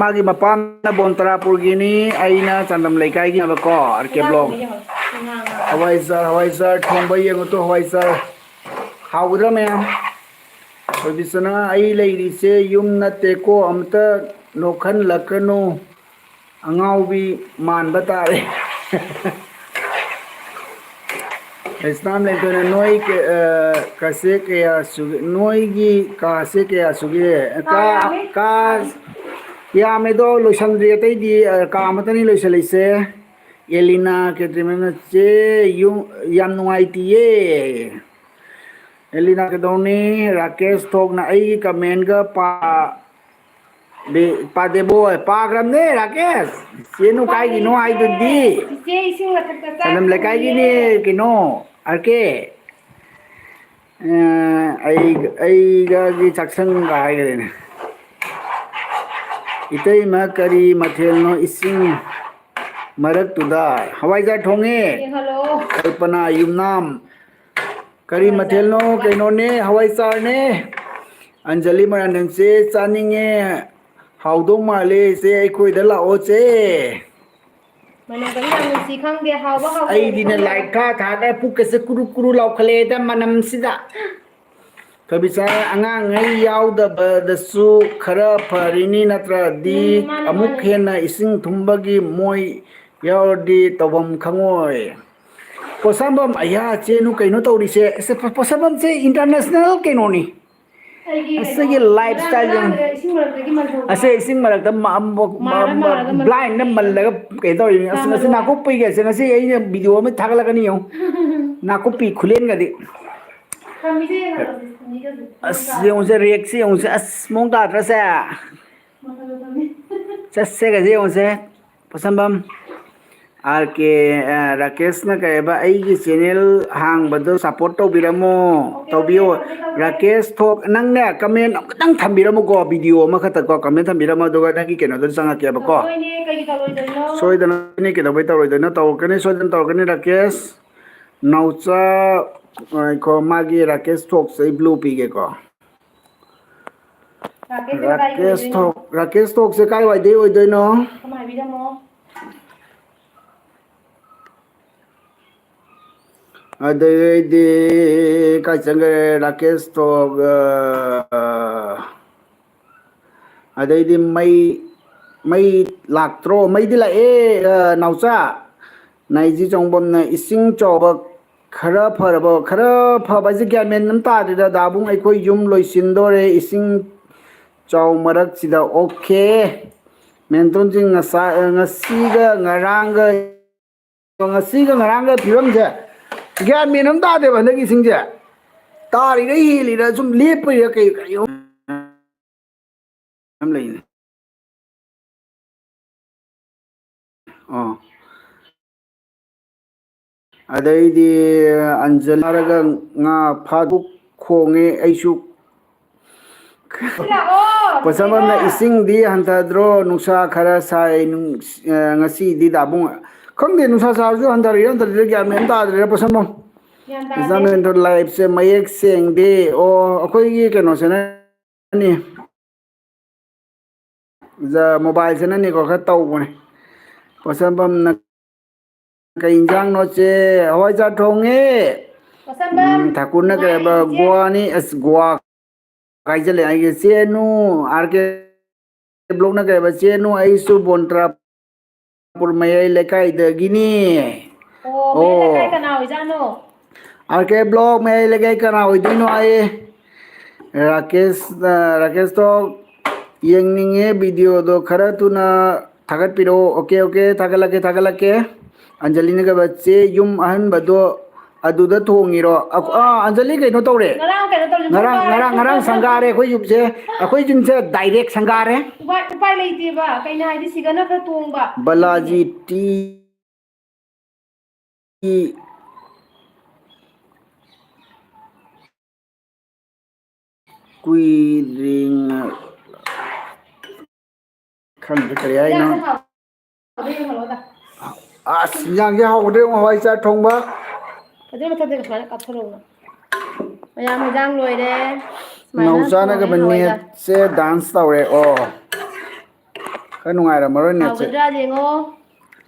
ꯃꯥꯒꯤ ꯃꯄꯥꯝꯅ ꯕꯣꯟ ꯇꯔꯥꯄꯨꯔꯒꯤꯅꯤ ꯑꯩꯅ ꯆꯥꯟꯗꯝ ꯂꯩꯀꯥꯏꯒꯤꯅꯦꯕꯀꯣ ꯑꯥꯔ ꯀꯦ ꯕ꯭ꯂꯣꯛ ꯉꯥꯡꯉꯨꯅꯦ ꯌꯦꯡꯉꯣ ꯉꯥꯡꯉꯣ ꯍꯋꯥꯏꯖꯥꯔ ꯊꯣꯡꯕ ꯌꯦꯡꯉꯨꯇꯣ ꯍꯋꯥꯏꯖꯥꯔ ꯍꯥꯎꯒꯗ꯭ꯔꯥ ꯃꯌꯥꯝ ꯑꯣꯏꯕꯤꯁꯅꯥ ꯑꯩ ꯂꯩꯔꯤꯁꯦ ꯌꯨꯝ ꯅꯠꯇꯦꯀꯣ ꯑꯝꯇ ꯅꯣꯛꯍꯜꯂꯛꯀꯅꯨ ꯑꯉꯥꯎꯕꯤ ꯃꯥꯟꯕ ꯇꯥꯔꯦ ꯏꯁꯂꯥꯝ ꯂꯩꯇꯅ ꯅꯣꯏ ꯀꯁꯦ ꯀꯌꯥ ꯁꯨꯒꯦ ꯅꯣꯏꯒꯤ ꯀꯥꯁꯦ ꯀꯌꯥ ꯁꯨꯒꯦ ꯌꯥꯝꯃꯤ ꯀꯥ ꯌꯥꯝꯃꯦꯗꯣ ꯂꯣꯏꯁꯟꯗ꯭ꯔꯤ ꯑꯇꯩꯗꯤ ꯀꯥ ꯑꯃꯇꯅꯤ ꯂꯣꯏꯁꯤꯜꯂꯤꯁꯦ एलिना केट्रीमेन चे यम नुंगाइतिये एलिना केदोनी राकेश थोकना आई कमेंट पा पादेबो पाग्रमने राकेश चेनु काय गिनो आई दुदी इसे इसिंग मथक्ता चा सनम लेकाई गिने किनो आरके आई चक्सन गायगरेने इतई मा करी मथेलनो इसिंग मरक तुदा हवाईजा ठोंगे हेलो कल्पना युमनाम करी मथेलनो केनोने हवाई चारने अंजलि मरानन से चानिंगे हाउदो माले से अखोइदा लाओ से मनम करी याम नुसी खंगे हावबा हावबा आई दिने लाइट था पुक से कुरु कुरु लाउखले दा मनम सिदा कबिसा अंगांग आई याउदबदसु खरा फरिनी नत्रदी अमुक हेना इसिंग थुंबगी मोय यावदी तवम खंगोय पोसंबम अया चेनु कइनो तौरिसे पोसंबम से इंटरनेशनल केनोनी असगे लाइफस्टाइल असे इसिंग मरक ब्लाइंड न मल्लगा के तौरि अससे नाकुपी के से नसे आई वीडियो में थागलगनी यो नाकुपी खुलेन गदि अस योंसे रिएक्सी योंसे अस मोंग तात्रसे चसे गजे योंसे पोसंबम आर के राकेश न कहबा आई चैनल हांग बदो सपोर्ट तौबिरमो तौबियो राकेश थोक नंगने कमेंट खतंग थंबिरमो को वीडियो अमा खत को कमेंट थंबिरमो दुगा नगी केनो दो संगा के बको सोइदन ने के दबै तौरोइदन तौकने सोइदन तौकने राकेश नौचा को मागी राकेश थोक से ब्लू पीगे को राकेश थोक से काय वाइदे ओइदनो कमाय बिरमो अदे काय चंगे राकेश थोक अदे मई लाक्त्रो मई दिला ए नौचा नाइजी चोंबम न इसिंग चोब खरा फरबजे ग्यामेन नम तादिदा दाबुंग अखोय युम लोइसिंदोरे इसिंग चाउ मरक सिदा ओके मेंतोन जिंग ngasiga फिरम से ग्यामेन नम तादे बंदगी सिंग से तारी रे हिली रा सुम लेप रे कई हम लेने अदैदी अंजल रगा nga फादु खोंगे ऐसु पसमम ना इसिंग दी हंतद्रो नुसा खरा साइ ngasi di dabung खंगदे नुसा सारजु हंतरि हंतरि ग्यामेन तादरे पसमम इजामेन तो लाइफ से मयक सेंग दे ओ अखोई केनो से नि जा मोबाइल से नि को ख तौ बने पसमम ना कई इंजांग नो चे हवाई जा ठोंगे ठाकुर न के गोवा नि अस गोवा काय चले आई चेनु आर के ब्लॉग न के चेनु आई सु बोंट्रा पुर मय लेकाई दगिनी ओ मे लेकाई कना होई जानो आर के ब्लॉग मय लेकाई कना होई दिनो आए राकेश तो येंगनिंगे वीडियो दो खरा तुना थागत पिरो ओके ओके थागलके अंजलि ने बच्चे युम अहन बदो अदुदा थोंगिरो अंजलि कइनो तौरे ngara संगारे कोई युबसे अखोई जिनसे डायरेक्ट संगारे उपाय लेतेबा कइना हाइदि सिगना खरा तोंबा बलाजी टी कुइरिंग खंग करे आई ना yang hawde hawai cha thongba अदे मथदे खाना काथरोना मयाम मजांग लोइरे नौजाना के बन्ने से डांस तौरे ओ का नुंगाइरा मरो ने से आवद्रा जेंगो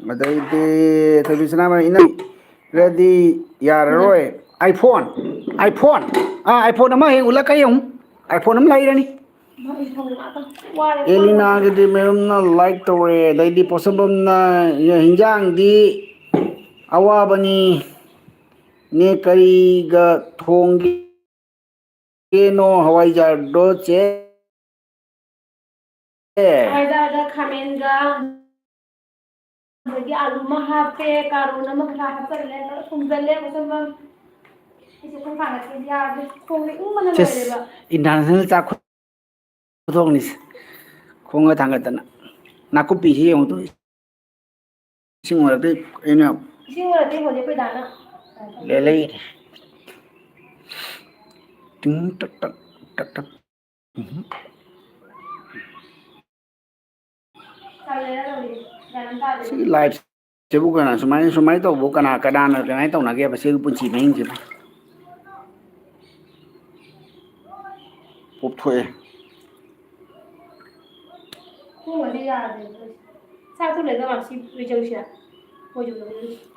मदई दे थबिसना मा इन रेडी यार रोय आईफोन अमा हे उला कयम आईफोन अम लाइरानी एलिना के दे मेरम ना लाइक तौरे दैदी पॉसिबल ना हिंजांग दी अवाबनी ने करीगा थोंगे नो हवाई जहाज दो चे हवाई जहाज खामेंगा ꯑꯗꯒꯤ ꯑꯥꯂꯨ ꯑꯃ ꯍꯥꯞꯄꯦ ꯀꯥꯔꯣꯟ ꯑꯃ ꯈꯔ ꯍꯥꯞꯆꯜꯂꯦ ꯈꯔ ꯊꯨꯝꯖꯜꯂꯦ ꯃꯁꯜ 이제 콩 야, 콩이 웅만한 ꯆꯦꯁ 거야, ꯏꯟꯇꯔꯅꯦꯁꯅꯦꯜ ꯆꯥꯛ ꯈꯨꯊꯣꯡꯅꯤꯁꯦ ꯈꯣꯡꯒ ꯊꯥꯡꯒꯠꯇꯅ ꯅꯥꯀꯨꯞꯄꯤꯁꯤ ꯌꯦꯡꯉꯨ ꯇꯨ ꯏꯁꯤꯡ ꯃꯔꯛꯇꯩ ꯑꯩꯅ 이싱 어디 뭐지, 그 나는. ꯂꯩꯔꯦ ꯇꯤꯡ ꯇꯛ ꯇꯛ ꯇꯛ ꯇꯛ 잘해야 우리. 나는 다 ꯁꯤꯒꯤ ꯂꯥꯏꯐꯁꯤꯕꯨ ꯀꯅꯥ ꯁꯨꯃꯥꯏꯅ ꯇꯧꯕ ꯀꯅꯥꯅ ꯀꯃꯥꯏꯅ ꯇꯧꯅꯒꯦꯕ ꯁꯤꯒꯤ ꯄꯨꯟꯁꯤ ꯃꯍꯤꯡꯁꯤꯕꯨ ꯄꯣꯞꯊꯣꯛꯑꯦ 콩 어디 야, 사투 내가 맛이 위정시야. 뭐지,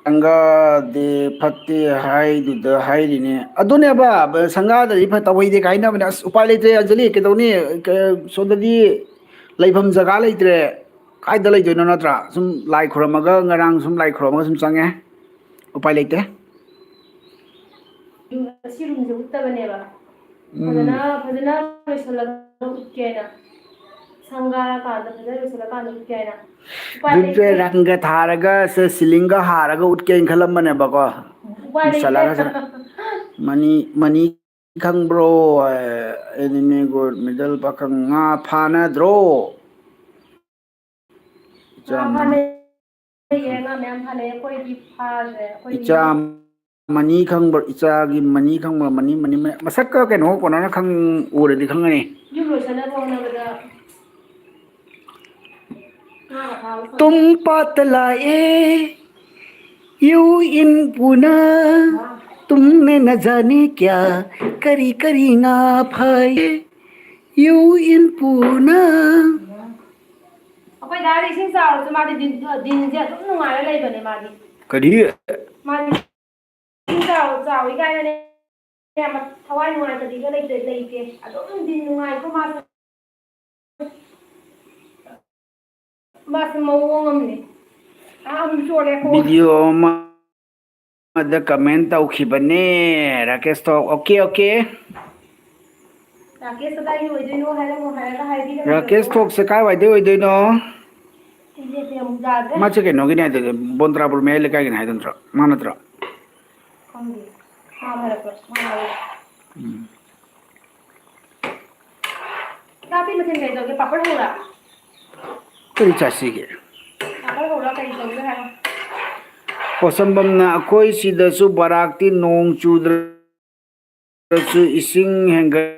ꯁꯪꯒꯥꯗꯤ ꯐꯠꯇꯦ ꯍꯥꯏꯗꯨꯗ ꯍꯥꯏꯔꯤꯅꯦ ꯑꯗꯨꯅꯦꯕ ꯁꯪꯒꯥꯗꯗꯤ ꯇꯧꯍꯩꯗꯦ ꯀꯥꯏꯅꯕꯅꯦ ꯑꯁ ꯎꯄꯥꯏ ꯂꯩꯇ꯭ꯔꯦ ꯑꯟꯖꯂꯤ ꯀꯩꯗꯧꯅꯤ ꯁꯣꯝꯗꯗꯤ ꯂꯩꯐꯝ ꯖꯒꯥ ꯂꯩꯇ꯭ꯔꯦ ꯀꯥꯏꯗ ꯂꯩꯗꯣꯏꯅꯣ ꯅꯠꯇ꯭ꯔꯥ ꯁꯨꯝ ꯂꯥꯏ ꯈꯨꯔꯝꯃꯒ ꯉꯔꯥꯡ ꯁꯨꯝ ꯂꯥꯏ ꯈꯨꯔꯝꯃꯒ ꯁꯨꯝ ꯆꯪꯉꯦ ꯎꯄꯥꯏ ꯂꯩꯇꯦ 시rum도 웃다가네봐. ꯎꯝ फजना लोइसल्लगा उठकेना संगा कांदा फजना लोइसल्लगा कांदा उठकेना उपाय ꯑꯗꯨꯁꯦ लेते ꯔꯪꯒ ꯊꯥꯔꯒ ꯁꯤꯂꯤꯡꯒ ꯍꯥꯔꯒ ꯎꯠꯀꯦꯅ ꯈꯜꯂꯝꯕꯅꯦꯕꯀꯣ उपाय लेते ꯆꯠꯂꯒ ꯃꯅꯤ ꯈꯪꯕ꯭ꯔꯣ ꯑꯦꯅꯤꯃꯤ ꯒꯣꯜ ꯃꯦꯗꯜ ꯄꯥꯈꯪ ꯉꯥ ꯐꯥꯅꯗ꯭ꯔꯣ ꯉꯥ ꯏꯆꯥ ꯐꯥꯅꯩꯌꯦ ꯉꯥ ꯃꯌꯥꯝ ꯐꯥꯅꯩ ꯑꯩꯈꯣꯏꯗꯤ ꯐꯥꯗ꯭ꯔꯦ ꯑꯩꯈꯣꯏꯗꯤ ꯏꯆꯥ ꯃꯅꯤ ꯈꯪꯕ꯭ꯔ ꯏꯆꯥꯒꯤ ꯃꯅꯤ ꯈꯪꯕ꯭ꯔ ꯃꯅꯤ ꯃꯁꯛꯀ ꯀꯩꯅꯣ ꯀꯣꯟꯅꯅ ꯎꯔꯗꯤ ꯈꯪꯒꯅꯤ ꯌꯨꯝ ꯂꯣꯏꯁꯟꯅꯕ ꯍꯣꯠꯅꯕꯗ ꯉꯥꯒ ꯐꯥꯕ तुम ꯐꯪꯗ꯭ꯔꯦ पात लाए यूं इन पुना तुमने न जाने क्या करी करी ना फाए यूं इन पुना ꯑꯩꯈꯣꯏ ꯗꯥꯗꯤ ꯏꯁꯤꯡ ꯆꯥꯎꯔꯁꯨ ꯃꯥꯗꯤ ꯗꯤꯟꯁꯦ ꯑꯗꯨꯝ ꯅꯨꯡꯉꯥꯏꯔ ꯂꯩꯕꯅꯦ ꯃꯥꯗꯤ करी ꯃꯥꯗꯤ ꯏꯁꯤꯡ ꯆꯥꯎꯏ ꯀꯥꯏꯅꯅꯦ ꯊꯋꯥꯏ ꯅꯨꯡꯉꯥꯏꯇꯕꯤꯒ ꯂꯩꯇꯦ ꯑꯗꯨꯝ ꯗꯤꯟ ꯅꯨꯡꯉꯥꯏꯀꯣ ꯃꯥꯁꯨ ꯃꯥꯁꯨ ꯃꯑꯣꯡ ꯑꯃꯅꯤ ꯑꯗꯨꯝ ꯆꯣꯠꯂꯦꯀꯣ वीडियो ꯃꯗ ꯀꯃꯦꯟ ꯇꯧꯈꯤꯕꯅꯦ ꯔꯥꯀꯦꯁꯇꯣ ꯑꯣꯀꯦ ꯑꯣꯀꯦ ꯔꯥꯀꯦꯁ ꯀꯗꯥꯏꯒꯤ ꯑꯣꯏꯗꯣꯏꯅꯣ ꯍꯥꯏꯔꯝꯃꯣ ꯍꯥꯏꯔꯒ ꯔꯥꯀꯦꯁ ꯍꯥꯏꯕꯤꯔꯝꯗ꯭ꯔꯕꯣ ꯊꯣꯛꯁꯦ ꯀꯥꯏꯋꯥꯏꯗꯩ ꯑꯣꯏꯗꯣꯏꯅꯣ ꯏꯟꯖꯦꯛꯁꯟ ꯑꯃꯨꯛ ꯌꯥꯗ꯭ꯔꯦ ꯃꯥꯁꯦ ꯀꯩꯅꯣꯒꯤꯅꯦ ꯍꯥꯏꯗꯨꯗꯤ ꯕꯣꯟꯇ꯭ꯔꯥꯄꯨꯔ ꯃꯌꯥꯏ ꯂꯩꯀꯥꯏꯒꯤꯅꯦ ꯍꯥꯏꯗꯣ ꯅꯠꯇ꯭ꯔꯣ ꯃꯥ ꯅꯠꯇ꯭ꯔꯣ ꯈꯪꯗꯦ ꯃꯥ ꯍꯥꯏꯔꯛꯄ꯭ꯔꯣ ꯃꯥ ꯍꯥꯏꯔꯛꯑꯣ ꯏꯆꯥꯄꯤ ꯃꯊꯦꯜ ꯀꯩ ꯇꯧꯒꯦ ꯄꯥꯐꯔ ꯍꯧꯔꯥ ꯀꯔꯤ ꯆꯥꯁꯤꯒꯦ ꯄꯥꯐꯔ ꯍꯧꯔꯥ ꯀꯔꯤ ꯇꯧꯒꯦ ꯍꯥꯏꯔꯣ ꯄꯣꯠꯁꯝꯕꯝꯅ ꯑꯩꯈꯣꯏ ꯁꯤꯗꯁꯨ ꯕꯔꯥꯛꯇꯤ ꯅꯣꯡ ꯆꯨꯗ꯭ꯔꯁꯨ ꯏꯁꯤꯡ ꯍꯦꯟꯒꯠꯂꯤ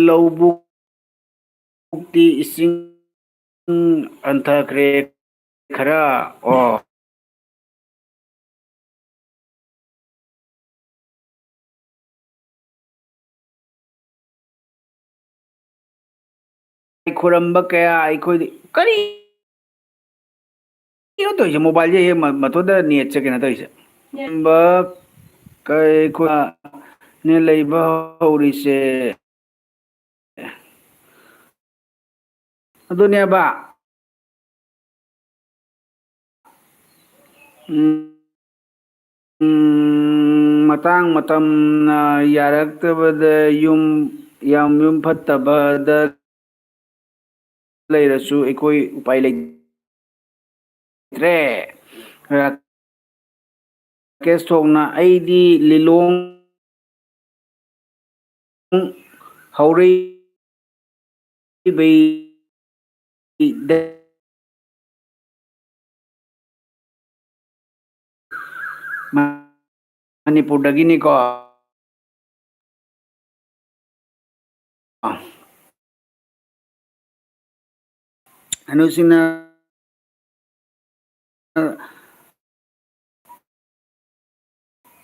ꯂꯧꯕꯨꯛꯇꯤ ꯏꯁꯤꯡ ꯍꯟꯊꯈ꯭ꯔꯦ ꯈꯔ ꯑꯣ ꯈꯨꯔꯝꯕ ꯀꯌꯥ ꯑꯩꯈꯣꯏꯗꯤ ꯀꯔꯤ ꯀꯩꯅꯣ ꯇꯧꯔꯤꯁꯦ ꯃꯣꯕꯥꯏꯜꯁꯦ ꯍꯦꯛ ꯃꯊꯣꯟꯗ ꯅꯦꯠꯁꯦ ꯀꯩꯅꯣ ꯇꯧꯔꯤꯁꯦ ꯀꯩ ꯂꯩꯕ ꯍꯧꯔꯤꯁꯦ ꯑꯗꯨꯅꯦꯕ ꯃꯇꯥꯡ ꯃꯇꯝꯅ ꯌꯥꯔꯛꯇꯕꯗ ꯌꯨꯝ ꯐꯠꯇꯕꯗ ꯂꯩꯔꯁꯨ ꯑꯩꯈꯣꯏ ꯎꯄꯥꯏ ꯂꯩꯇ꯭ꯔꯦ ꯔꯥꯀꯦꯁ ꯊꯣꯛꯅ ꯑꯩꯗꯤ ꯂꯤꯂꯣꯡ ꯍꯧꯔꯩꯕꯩꯗ ꯃꯅꯤꯄꯨꯔꯗꯒꯤꯅꯤꯀꯣ ꯍꯅꯨꯁꯤꯡꯅ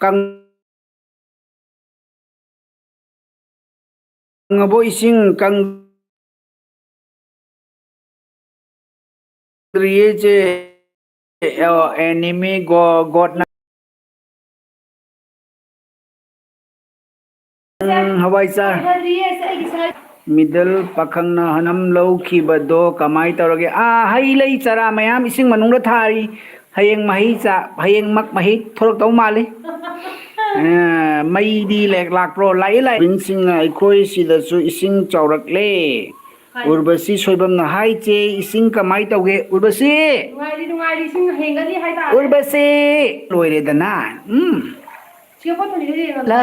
ꯀꯪ ꯀꯪꯉꯕꯣ ꯏꯁꯤꯡ ꯀꯪꯗ꯭ꯔꯤꯌꯦ ꯑꯦꯅꯤꯃꯤ ꯒꯣꯗꯅ ꯍꯋꯥꯏꯆꯥꯔ ꯃꯤꯗꯜ ꯄꯥꯈꯪꯅ ꯍꯅꯝ ꯂꯧꯈꯤꯕꯗꯣ ꯀꯃꯥꯏꯅ ꯇꯧꯔꯒꯦ ꯍꯩ ꯂꯩ ꯆꯔꯥ ꯃꯌꯥꯝ ꯏꯁꯤꯡ ꯃꯅꯨꯡꯗ ꯊꯥꯔꯤ ꯍꯌꯦꯡꯃꯛ ꯃꯍꯩ ꯊꯣꯛꯂꯛꯇꯧ ꯃꯥꯜꯂꯤ ꯃꯩꯗꯤ ꯂꯥꯛꯄ꯭ꯔꯣ ꯂꯥꯛꯏ ꯂꯥꯛꯁꯤꯡꯅ ꯑꯩꯈꯣꯏ ꯁꯤꯗꯁꯨ ꯏꯁꯤꯡ ꯆꯥꯎꯔꯛꯂꯦ ꯎꯔꯕꯁꯤ ꯁꯣꯏꯕꯝꯅ ꯍꯥꯏꯆꯦ ꯏꯁꯤꯡ ꯀꯃꯥꯏ ꯇꯧꯒꯦ ꯎꯔꯕꯁꯤ ꯅꯨꯡꯉꯥꯏꯔꯤ ꯏꯁꯤꯡ ꯍꯦꯟꯒꯠꯂꯤ ꯍꯥꯏꯇꯥꯔꯦ ꯎꯔꯕꯁꯤ ꯂꯣꯏꯔꯦꯗꯅ ꯁꯤꯒ ꯄꯣꯠꯇꯣ ला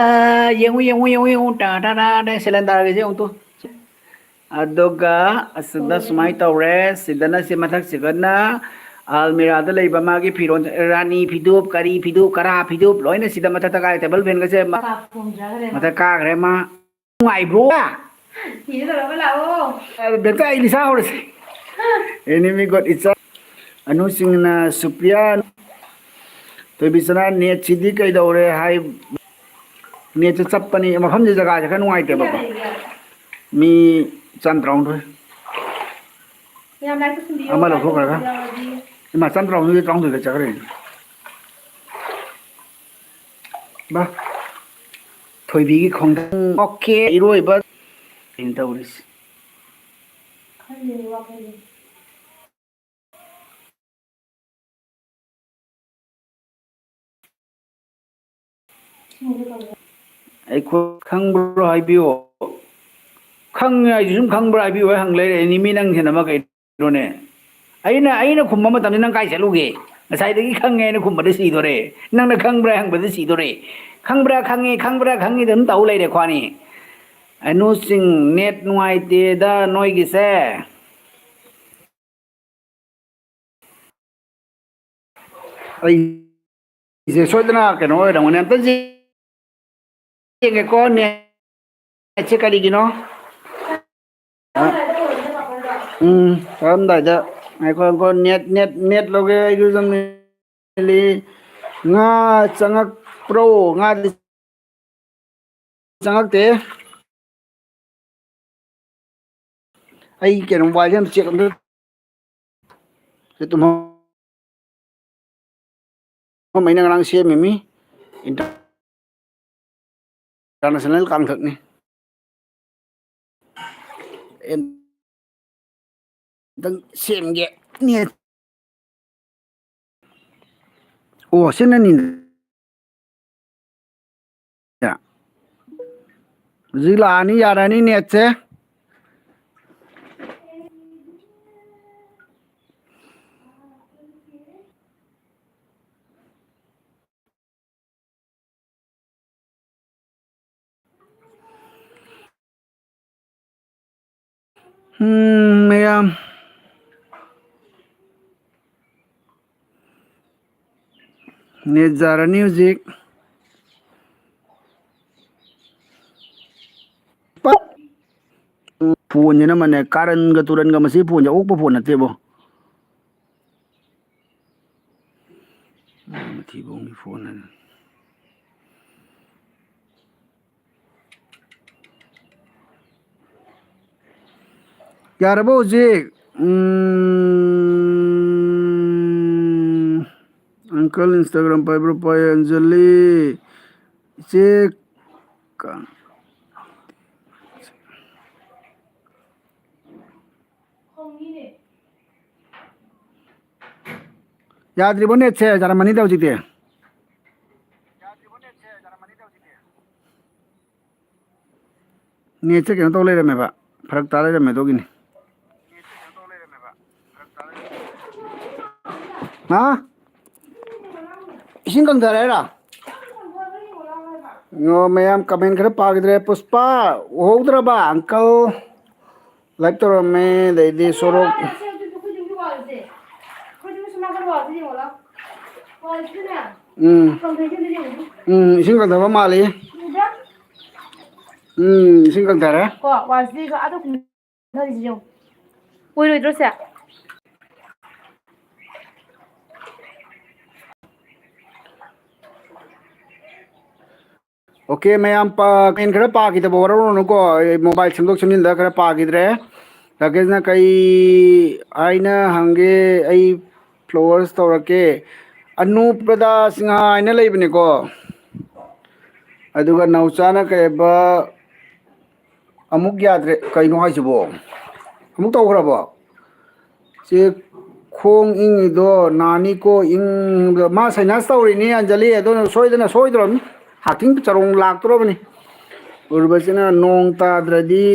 yꯦꯡꯉꯨ ꯇꯥ ꯇꯥ ꯇꯥ ꯁꯤꯂꯤꯟꯗꯔꯒꯤꯁꯦ ꯌꯦꯡꯉꯨ ꯇꯨ ꯑꯗꯨꯒ ꯑꯁꯤꯗ ꯁꯨꯃꯥꯏꯅ ꯇꯧꯔꯦ ꯁꯤꯗꯅ ꯁꯤ ꯃꯊꯛꯁꯤꯒꯅ ꯑꯜꯃꯤꯔꯥꯗ ꯂꯩꯕ ꯃꯥꯒꯤ ꯐꯤꯔꯣꯟ ꯔꯥꯅꯤ ꯐꯤꯗꯨꯞ ꯀꯔꯤ ꯐꯤꯗꯨꯞ ꯀꯔꯥ ꯐꯤꯗꯨꯞ ꯂꯣꯏꯅ ꯁꯤꯗ ꯃꯊꯛꯇ ꯀꯥꯏ ꯇꯦꯕꯜ ꯐꯦꯟꯒꯁꯦ ꯃꯊꯛ ꯀꯥꯈ꯭ꯔꯦ ꯃꯥ ꯅꯨꯡꯉꯥꯏꯕ꯭ꯔꯣ ꯐꯤꯗꯨ ꯇꯧꯔꯒ ꯂꯥꯛꯑꯣ ꯕꯦꯇ ꯑꯩ ꯂꯤꯁꯥ ꯍꯧꯔꯁꯤ ꯑꯦꯅꯤꯃꯤ ꯒꯣꯠ ꯏꯆꯥ ꯑꯅꯨꯁꯤꯡꯅ ꯁꯨꯄ꯭ꯔꯤꯌꯥ ꯊꯣꯏꯕꯤꯆꯅꯥ ꯅꯦꯠꯁꯤꯗꯤ ꯀꯩꯗꯧꯔꯦ ꯍꯥꯏ ꯅꯦꯠꯁꯦ ꯆꯠꯄꯅꯤ ꯃꯐꯝꯁꯦ ꯖꯒꯥꯁꯦ ꯈꯔ ꯅꯨꯡꯉꯥꯏꯇꯦꯕꯀꯣ ꯃꯤ 193 ꯌꯥꯝ ꯂꯥꯏꯛ ꯇꯧꯁꯟꯕꯤꯌꯣ ꯑꯃ ꯂꯥꯏꯛ ꯂꯧꯊꯣꯛꯈ꯭ꯔꯒ ꯇꯧꯗꯕ ꯌꯥꯎꯔꯗꯤ ꯏꯃꯥ 193 ꯆꯠꯈ꯭ꯔꯦ ꯕꯥ ꯊꯣꯏꯕꯤꯒꯤ ꯈꯣꯡꯊꯪ ꯑꯣꯀꯦ ꯏꯔꯣꯏꯕ ꯑꯩꯅ ꯇꯧꯔꯤꯁꯤ ꯈꯜꯂꯤꯅꯦ ꯋꯥꯈꯜꯁꯦ ꯑꯩꯈꯣꯏ ꯈꯪꯕ꯭ꯔꯣ ꯍꯥꯏꯕꯤꯌꯣ ꯈꯪꯉꯦ ꯑꯩꯁꯨ ꯁꯨꯝ ꯈꯪꯕ꯭ꯔꯥ ꯍꯥꯏꯕꯤꯌꯨ ꯍꯪ ꯂꯩꯔꯛꯏꯅꯤ ꯃꯤ ꯅꯪꯁꯤꯅ ꯑꯃ ꯀꯩꯅꯣꯅꯦ ꯑꯩꯅ ꯈꯨꯝꯕ ꯃꯇꯝꯗ ꯅꯪ ꯀꯥꯏ ꯆꯠꯂꯨꯒꯦ ꯉꯁꯥꯏꯗꯒꯤ ꯈꯪꯉꯦ ꯑꯩꯅ ꯈꯨꯝꯕꯗ ꯁꯤꯗꯣꯔꯦ ꯅꯪꯅ ꯈꯪꯕ꯭ꯔꯥ ꯍꯪꯕꯗ ꯁꯤꯗꯣꯔꯦ ꯈꯪꯕ꯭ꯔꯥ ꯈꯪꯉꯤ ꯑꯗꯨꯝ ꯇꯧ ꯂꯩꯔꯦ ꯈ꯭ꯋꯥꯅꯤ ꯑꯅꯨꯁꯤꯡ ꯅꯦꯠ ꯅꯨꯡꯉꯥꯏꯇꯦꯗ ꯅꯣꯏꯒꯤꯁꯦ ꯑꯩꯁꯦ ꯁꯣꯏꯗꯅ ꯀꯩꯅꯣ ꯑꯣꯏꯔꯝꯒꯅꯤ ꯑꯝꯇ ꯌꯦꯡꯒꯦꯀꯣ ꯅꯦꯠꯁꯦ ꯀꯔꯤꯒꯤꯅꯣ ꯀꯔꯝꯗꯥꯏꯗ ꯉꯥꯏꯈꯣ ꯅꯦꯠ ꯂꯧꯒꯦ ꯑꯩꯁꯨ ꯉꯥ ꯆꯪꯉꯛꯄ꯭ꯔꯣ ꯉꯥꯗꯤ ꯆꯪꯉꯛꯇꯦ ꯑꯩ ꯀꯩꯅꯣ ꯃꯣꯕꯥꯏꯜꯁꯦ ꯑꯝꯇ ꯆꯦꯛ ꯑꯝꯇ ꯑꯩꯅ ꯉꯔꯥꯡ ꯁꯦꯝꯃꯤꯃꯤ ꯏꯟꯇꯔꯅꯦꯁꯅꯦꯜ ꯀꯥꯡꯊꯛꯅꯤ ꯑꯝꯇꯪ ꯁꯦꯝꯒꯦ ꯅꯦꯠ ꯑꯣ ꯁꯤꯅꯅꯤ ꯍꯧꯖꯤꯛ ꯂꯥꯛꯑꯅꯤ ꯌꯥꯔꯅꯤ ꯅꯦꯠꯁꯦ ꯃꯌꯥꯝ ꯅꯦꯠ ꯌꯥꯔꯅꯤ ꯍꯧꯖꯤꯛ ꯐꯣꯟꯁꯤꯅ ꯑꯃꯅꯦ ꯀꯥꯔꯟꯒ ꯇꯨꯔꯟꯒ ꯃꯁꯤ ꯐꯣꯟꯁꯦ ꯑꯣꯛꯄ ꯐꯣꯟ ꯅꯠꯇꯦꯕꯣ ꯃꯊꯤꯕꯣꯡꯒꯤ ꯐꯣꯟ ꯍꯥꯏꯅ ꯌꯥꯔꯕꯣ ꯍꯧꯖꯤꯛ ꯑꯪꯀꯜ ꯏꯟꯁꯇꯥꯒ꯭ꯔꯥꯝ ꯄꯥꯏꯕ꯭ꯔꯣ ꯄꯥꯏ ꯑꯟꯖꯂꯤ ꯏꯆꯦ ꯈꯣꯡꯉꯤꯅꯦ ꯌꯥꯗ꯭ꯔꯤꯕꯣ ꯅꯦꯠꯁꯦ ꯌꯥꯔꯝꯃꯅꯤꯗ ꯍꯧꯖꯤꯛꯇꯤ ꯅꯦꯠꯁꯦ ꯀꯩꯅꯣ ꯇꯧ ꯂꯩꯔꯝꯃꯦꯕ ꯐꯔꯛ ꯇꯥ ꯂꯩꯔꯝꯃꯦ ꯑꯗꯨꯒꯤꯅꯤ ꯍꯥ ꯏꯁꯤꯡ ꯀꯪꯊꯔꯦ ꯍꯥꯏꯔꯣ ꯑꯣ ꯃꯌꯥꯝ ꯀꯃꯦꯟ ꯈꯔ ꯄꯥꯈꯤꯗ꯭ꯔꯦ ꯄꯨꯁꯄꯥ ꯎꯍꯧꯗ꯭ꯔꯕ ꯑꯪꯀꯜ ꯂꯥꯏꯛ ꯇꯧꯔꯝꯃꯦ ꯑꯗꯩꯗꯤ ꯁꯣꯔꯣꯛ ꯏꯁꯤꯡ ꯀꯪꯊꯕ ꯃꯥꯜꯂꯤ ꯏꯁꯤꯡ ꯀꯪꯊꯔꯦ ꯀꯣ ꯋꯥꯜꯁꯤꯗꯩꯒ ꯑꯥꯗ ꯀꯨꯝꯊꯔꯤꯁꯤ ꯌꯦꯡꯉꯨ ꯑꯣꯏꯔꯣꯏꯗ꯭ꯔꯣ ꯁꯦ ꯑꯣꯀꯦ ꯃꯌꯥꯝ ꯀꯃꯦꯟ ꯈꯔ ꯄꯥꯈꯤꯗꯕ ꯋꯥꯔꯧꯔꯨꯅꯨꯀꯣ ꯃꯣꯕꯥꯏꯜ ꯁꯦꯝꯗꯣꯛ ꯁꯦꯝꯖꯤꯟꯗ ꯈꯔ ꯄꯥꯈꯤꯗ꯭ꯔꯦ ꯔꯥꯀꯦꯁꯅ ꯀꯩ ꯍꯥꯏꯅ ꯍꯪꯒꯦ ꯑꯩ ꯐ꯭ꯂꯣꯋꯔꯁ ꯇꯧꯔꯛꯀꯦ ꯑꯅꯨꯄ꯭ꯔꯗ ꯁꯤꯡꯍꯥ ꯍꯥꯏꯅ ꯂꯩꯕꯅꯦꯀꯣ ꯑꯗꯨꯒ ꯅꯥꯎꯆꯥꯅ ꯀꯩꯕ ꯑꯃꯨꯛ ꯌꯥꯗ꯭ꯔꯦ ꯀꯩꯅꯣ ꯍꯥꯏꯁꯤꯕꯣ ꯑꯃꯨꯛ ꯇꯧꯈ꯭ꯔꯕꯣ ꯆꯦ ꯈꯣꯡ ꯏꯪꯉꯤꯗꯣ ꯅꯥꯅꯤꯀꯣ ꯏꯪꯕ ꯃꯥ ꯁꯥꯏꯅꯁ ꯇꯧꯔꯤꯅꯤ ꯑꯟꯖꯂꯤ ꯑꯗꯨꯅ ꯁꯣꯏꯗ꯭ꯔꯕꯅꯤ ꯍꯥꯛꯊꯤꯡ ꯆꯔꯣꯡ ꯂꯥꯛꯇꯣꯔꯕꯅꯤ ꯎꯔꯕꯁꯤꯅ ꯅꯣꯡ ꯇꯥꯗ꯭ꯔꯗꯤ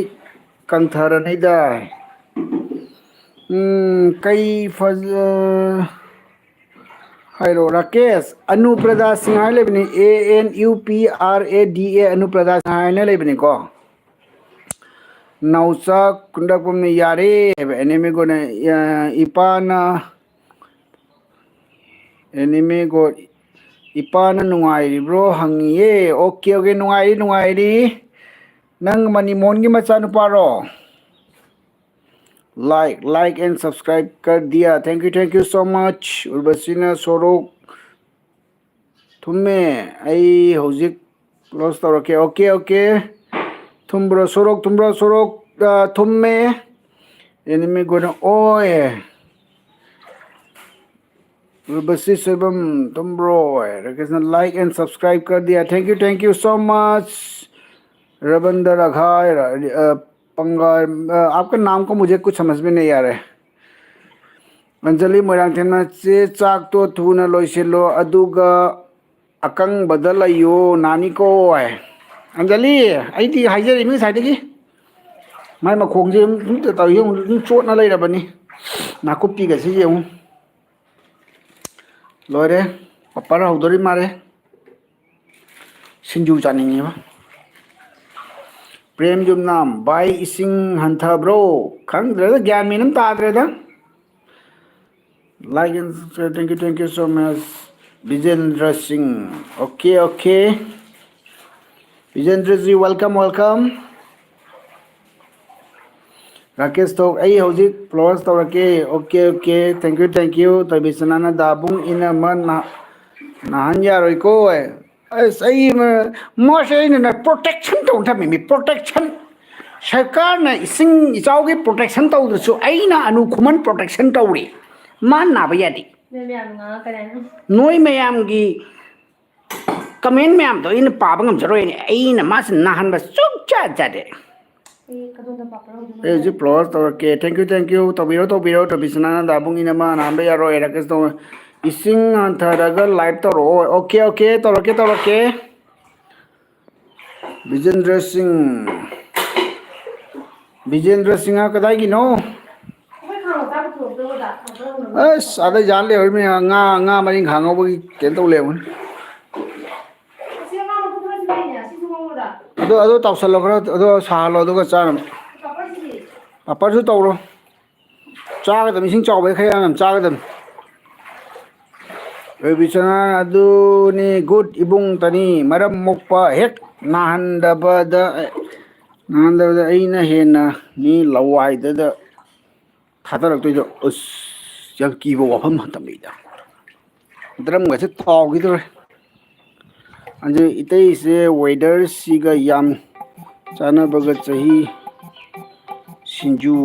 ꯀꯪꯊꯔꯅꯤꯗ Kay Hairo Rakesh Anuprada Singhai lebni ANUPRADA Anuprada Singhai ne lebni ko Nausa kundapum ne yare enemy go ne ipana enemy go ipana nungai bro hangiye okay okay nungai ri nang mani mon gi macha nu paro like and subscribe kar diya thank you so much urbasina sorok thumme ai hojik close tawrake okay thumbro sorok thumme enemy gona oye urbasi sebam thumbro rakesna like and subscribe kar diya thank you so much Ravindra अघाय पंगार आपका नाम को मुझे कुछ समझ में नहीं आ रहा है अंजलि मोरांगथेना से चाक तो थूना लोइसेलो अदुगा अकंग बदल यो नानी को है अंजलि आई हाइजर मी साइडगी माय मखोंजे तौ चोटना लेरबनी नाकुप्पी गसी येउ लोरे पप्पा हौदरी मारे सिंजू चानिंगेबा प्रेम जुमनाम बाई इसिंग हंथा ब्रो खंगद्रे ज्ञान मीनम ताद्रेदा like and thank you so much Vijendra Singh okay Vijendra ji welcome Rakesh to ai hojik plus tawrake okay thank you to bisanana dabung ina man nahan yaroi ko सही में प्रोटेक्शन तो प्रोटेक्शन सरकार ने इसिंग इचाउगे प्रोटेक्शन तौदसु अइना अनुखुमन प्रोटेक्शन तौरी मान नाबा यादी नोई मयामगी कमेंट मयाम तो इन पाबा ngam अइना मास नाहनबा सुचा जादे ए जी प्लस तौरके thank you तबिरो तो बिसना दाबुंग इनमा नाम यारो एरकेस तो इसिंग अंतरगा लाइव तो ओके तौरके विजेंद्र सिंह कदाई की नो अस आदे जान ले में nga मरिंग खांगोबगी केन तो लेवन अदो तौसलो खरा अदो सालो अदो चारम पापा सु तौरो चागदम इसिंग चावबे खयाम चागदम बिचना अदुनी गुड इबुंग तनी मरम मोक्पा हेक नाहंदबदा अइना हेना नि लवाइददा थादरक्तोइदो उस जल कीबो वफम हतमीदा द्रम गसे तावगिदरे अंजे इतै से वेदर सिगा याम चानबगा चही सिंजू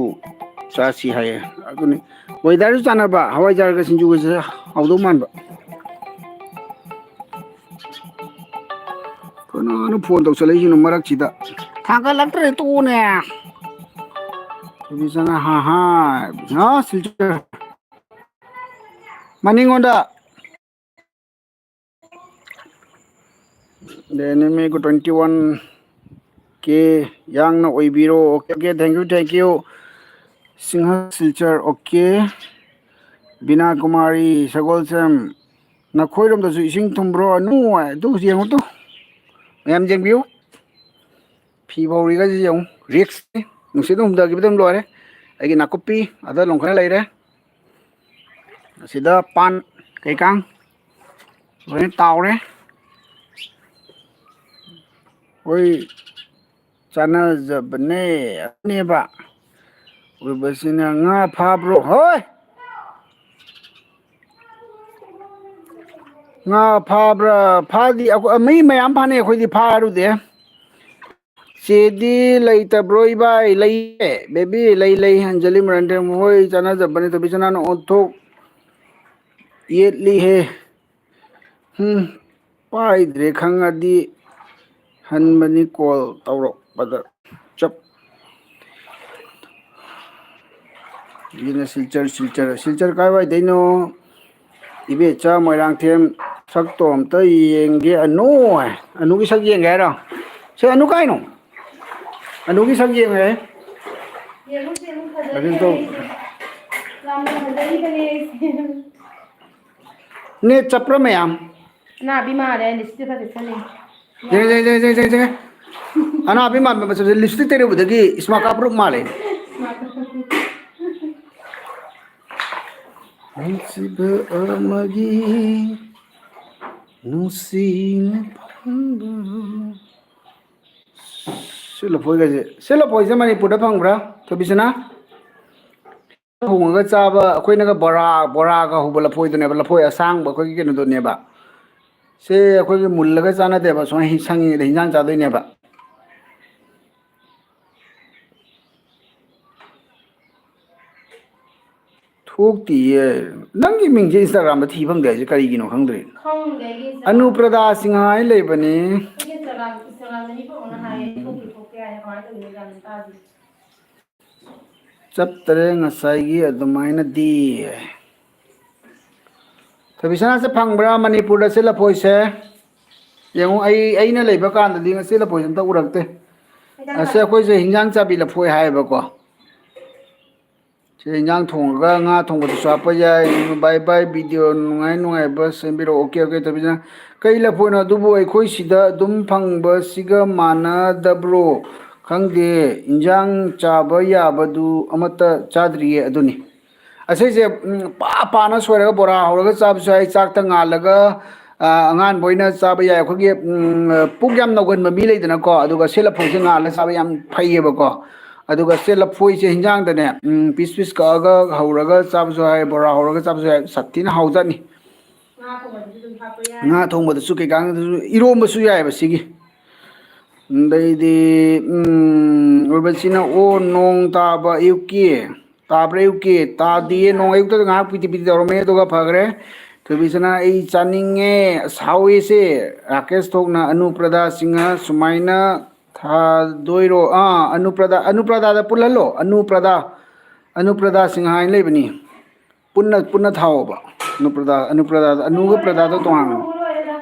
चासी हाय अदुनी वेदर चानबा हवाई जारगा सिंजू गसे हाउदो मानबा कोना फोन तौसलैसिनो मरक्सिदा थांगलक्तरे तोने बिसना हा सिल्चर मनिंगोंदा देने को 21 के यांग ना ओइबिरो okay thank you Singh Silchar okay Bina Kumari सगोलसम नखोइरम दसु इसिंग थुमब्रो नु दु जेंगो तो मैम जेंबियो फी बौरीगा जेंग रिक्स नुसे दम दगिबदम लोरे आगे नाकुपी अदा लंखना लेरे सिदा पान कैकांग ओने तावरे ओइ चाना जबने नेबा उबसिना nga फाब्रो होय nga फाब्रा फादी मई मयाम फाने खोइदी फारुदे सेदी लैतब्रो इबाई लैए बेबी लै अंजलि मरंडे होय चाना जबने तो बिचना न ओथो येली हे पाइद्रे खंगदी हनबनी कॉल तौरो बदर चप ये सिल्चर काय वाई देनो इबेचा मोइरांगथेम सकतो अमत येंगे अनु की सक येंगे रा से अनु काय नो अनु की सक येंगे लेकिन तो ꯌꯥꯝꯅ ꯐꯖꯔꯤꯕꯅꯦ ꯅꯦꯠ ꯆꯞꯄ꯭ꯔꯥ ꯃꯌꯥꯝ ꯑꯅꯥꯕꯤ ꯃꯥꯜꯂꯦ ꯂꯤꯞꯁꯇꯤꯛ ꯈꯔ ꯇꯩꯁꯜꯂꯤ ꯖꯦ ꯑꯅꯥꯕꯤ ꯃꯥꯟꯕ ꯃꯆꯜꯁꯦ ꯂꯤꯞꯁꯇꯤꯛ ꯇꯩꯔꯨꯕꯗꯒꯤ ꯏꯁꯃꯥꯔꯠ ꯀꯥꯔꯗ ꯃꯥꯜꯂꯦ ꯅꯨꯡꯁꯤꯕ ꯑꯃꯒꯤ ꯅꯨꯡꯁꯤꯅ ꯐꯪꯕ ꯁꯤ ꯂꯐꯣꯏꯒꯁꯦ ꯁꯤ ꯂꯐꯣꯏꯁꯦ ꯃꯅꯤꯄꯨꯔꯗ ꯐꯪꯕ꯭ꯔꯥ ꯊꯣꯏꯕꯤꯁꯅꯥ ꯊꯣꯡꯉꯒ ꯆꯥꯕ ꯑꯩꯈꯣꯏꯅꯒ ꯕꯣꯔꯥꯒ ꯍꯧꯕ ꯂꯐꯣꯏꯗꯨꯅꯦꯕ ꯂꯐꯣꯏ ꯑꯁꯥꯡꯕ ꯑꯩꯈꯣꯏꯒꯤ ꯀꯩꯅꯣꯗꯨꯅꯦꯕ ꯁꯦ ꯑꯩꯈꯣꯏꯒꯤ ꯃꯨꯜꯂꯒ ꯆꯥꯟꯅꯗꯦꯕ ꯁꯨꯃꯥꯏꯅ ꯁꯪꯉꯤꯉꯩꯗ ꯍꯤꯟꯖꯥꯡ ꯆꯥꯗꯣꯏꯅꯦꯕ ꯊꯣꯛꯇꯤꯌꯦ ꯅꯪꯒꯤ ꯃꯤꯡꯁꯦ ꯏꯟꯁꯇꯥꯒ꯭ꯔꯥꯝꯗ ꯊꯤ ꯐꯪꯗꯦ ꯍꯥꯏꯁꯦ ꯀꯔꯤꯒꯤꯅꯣ ꯈꯪꯗ꯭ꯔꯦ ꯈꯪꯗꯦ ꯑꯩꯒꯤ ꯑꯅꯨꯄ꯭ꯔꯗꯥ ꯁꯤꯡꯍꯥꯏ ꯂꯩꯕꯅꯤ ꯏꯟꯁꯇꯥꯒ꯭ꯔꯥꯝꯗꯅꯤ ꯄꯛꯅ ꯍꯥꯏꯌꯦ ꯊꯣꯛꯇꯦ ꯍꯥꯏꯌꯦ ꯀꯃꯥꯏꯅ ꯇꯧꯗꯣꯏꯅꯣ ꯒ꯭ꯌꯥꯟ ꯇꯥꯗꯦ ꯆꯞꯇꯔꯦ ꯉꯁꯥꯏꯒꯤ ꯑꯗꯨꯃꯥꯏꯅꯗꯤ ꯊꯣꯏꯕꯤꯁꯅꯥꯁꯦ ꯐꯪꯕ꯭ꯔꯥ ꯃꯅꯤꯄꯨꯔꯗ ꯁꯤ ꯂꯐꯣꯏꯁꯦ ꯌꯦꯡꯉꯣ ꯑꯩꯅ ꯂꯩꯕ ꯀꯥꯟꯗꯗꯤ ꯉꯁꯤ ꯂꯐꯣꯏꯁꯦ ꯑꯝꯇ ꯎꯔꯛꯇꯦ ꯍꯤꯗꯥꯛ ꯑꯁꯦ ꯀꯥꯞꯄꯦ ꯑꯩꯈꯣꯏꯁꯦ ꯍꯤꯟꯖꯥꯡ ꯆꯥꯕꯤ ꯂꯐꯣꯏ ꯍꯥꯏꯌꯦꯕꯀꯣ ꯁꯤ ꯏꯟꯖꯥꯡ ꯊꯣꯡꯉꯒ ꯉꯥ ꯊꯣꯡꯕꯗꯁꯨ ꯍꯥꯞꯄ ꯌꯥꯏ ꯕꯥꯏ ꯕꯥꯏ ꯚꯤꯗꯤꯑꯣ ꯅꯨꯡꯉꯥꯏꯕ ꯁꯦꯝꯕꯤꯔꯛꯑꯣ ꯑꯣꯀꯦ ꯑꯣꯀꯦ ꯊꯣꯏꯕꯤꯁꯅꯥ ꯀꯩ ꯂꯐꯣꯏꯅꯣ ꯑꯗꯨꯕꯨ ꯑꯩꯈꯣꯏ ꯁꯤꯗ ꯑꯗꯨꯝ ꯐꯪꯕꯁꯤꯒ ꯃꯥꯟꯅꯗꯕ꯭ꯔꯣ ꯈꯪꯗꯦ ꯏꯟꯖꯥꯡ ꯆꯥꯕ ꯌꯥꯕꯗꯨ ꯑꯃꯠꯇ ꯆꯥꯗ꯭ꯔꯤꯌꯦ ꯑꯗꯨꯅꯤ ꯑꯁꯤꯁꯦ ꯄꯥꯅ ꯁꯣꯏꯔꯒ ꯕꯣꯔꯥ ꯍꯧꯔꯒ ꯆꯥꯕꯁꯨ ꯌꯥꯏ ꯆꯥꯛꯇ ꯉꯥꯜꯂꯒ ꯑꯉꯥꯟꯕ ꯑꯣꯏꯅ ꯆꯥꯕ ꯌꯥꯏ ꯑꯩꯈꯣꯏꯒꯤ ꯄꯨꯛ ꯌꯥꯝ ꯅꯧꯒꯟꯕ ꯃꯤ ꯂꯩꯗꯅꯀꯣ ꯑꯗꯨꯒ ꯁꯤ ꯂꯐꯣꯏꯁꯦ ꯉꯥꯜꯂꯒ ꯆꯥꯕ ꯌꯥꯝ ꯐꯩꯌꯦꯕꯀꯣ ꯑꯗꯨꯒ ꯁꯤ ꯂꯐꯣꯏꯁꯦ ꯍꯤꯟꯖꯥꯡꯗꯅꯦ ꯄꯤꯁ ꯄꯤꯁ ꯀꯛꯑꯒ ꯍꯧꯔꯒ ꯆꯥꯕꯁꯨ ꯌꯥꯏ ꯕꯣꯔꯥ ꯍꯧꯔꯒ ꯆꯥꯕꯁꯨ ꯌꯥꯏ ꯁꯥꯊꯤꯅ ꯍꯥꯎꯖꯥꯠꯅꯤ ꯉꯥ ꯊꯣꯡꯕꯗꯁꯨ ꯑꯗꯨꯝ ꯍꯥꯞꯄ ꯌꯥꯏ ꯉꯥ ꯊꯣꯡꯕꯗꯁꯨ ꯀꯩꯀꯥꯗꯁꯨ ꯏꯔꯣꯝꯕꯁꯨ ꯌꯥꯏꯑꯕ ꯁꯤꯒꯤ ꯑꯗꯩꯗꯤ ꯑꯣꯏꯕꯁꯤꯅ ꯑꯣ ꯅꯣꯡ ꯇꯥꯕ ꯑꯌꯨꯛꯀꯤ ꯇꯥꯕ꯭ꯔꯥ ꯑꯌꯨꯛꯀꯤ ꯇꯥꯗꯤꯌꯦ ꯅꯣꯡ ꯑꯌꯨꯛꯇꯗ ꯉꯥꯏꯍꯥꯛ ꯄꯤꯗꯤ ꯄꯤꯗꯤ ꯇꯧꯔꯝꯃꯦ ꯑꯗꯨꯒ ꯐꯈ꯭ꯔꯦ ꯊꯣꯏꯕꯤꯁꯅꯥ ꯑꯩ ꯆꯥꯅꯤꯡꯉꯦ ꯍꯥꯎꯋꯦꯁꯦ ꯔꯥꯀꯦꯁ ꯊꯣꯛꯅ ꯑꯅꯨꯄ꯭ꯔꯗꯥ ꯁꯤꯡꯍ ꯁꯨꯃꯥꯏꯅ ꯊꯥꯗꯣꯏꯔꯣ ꯑꯅꯨꯄ꯭ꯔꯗꯥꯗ ꯄꯨꯜꯍꯜꯂꯣ ꯑꯅꯨꯄ꯭ꯔꯗꯥ ꯁꯤꯡꯍ ꯍꯥꯏꯅ ꯂꯩꯕꯅꯤ ꯄꯨꯟꯅ ꯊꯥꯎꯑꯣꯕ ꯑꯅꯨꯄ꯭ꯔꯗꯥꯗ ꯑꯅꯨꯒ ꯄ꯭ꯔꯗꯥꯗ ꯇꯣꯉꯥꯟꯕꯅꯤ ꯊꯣꯡꯕ ꯂꯣꯏꯔꯦꯗ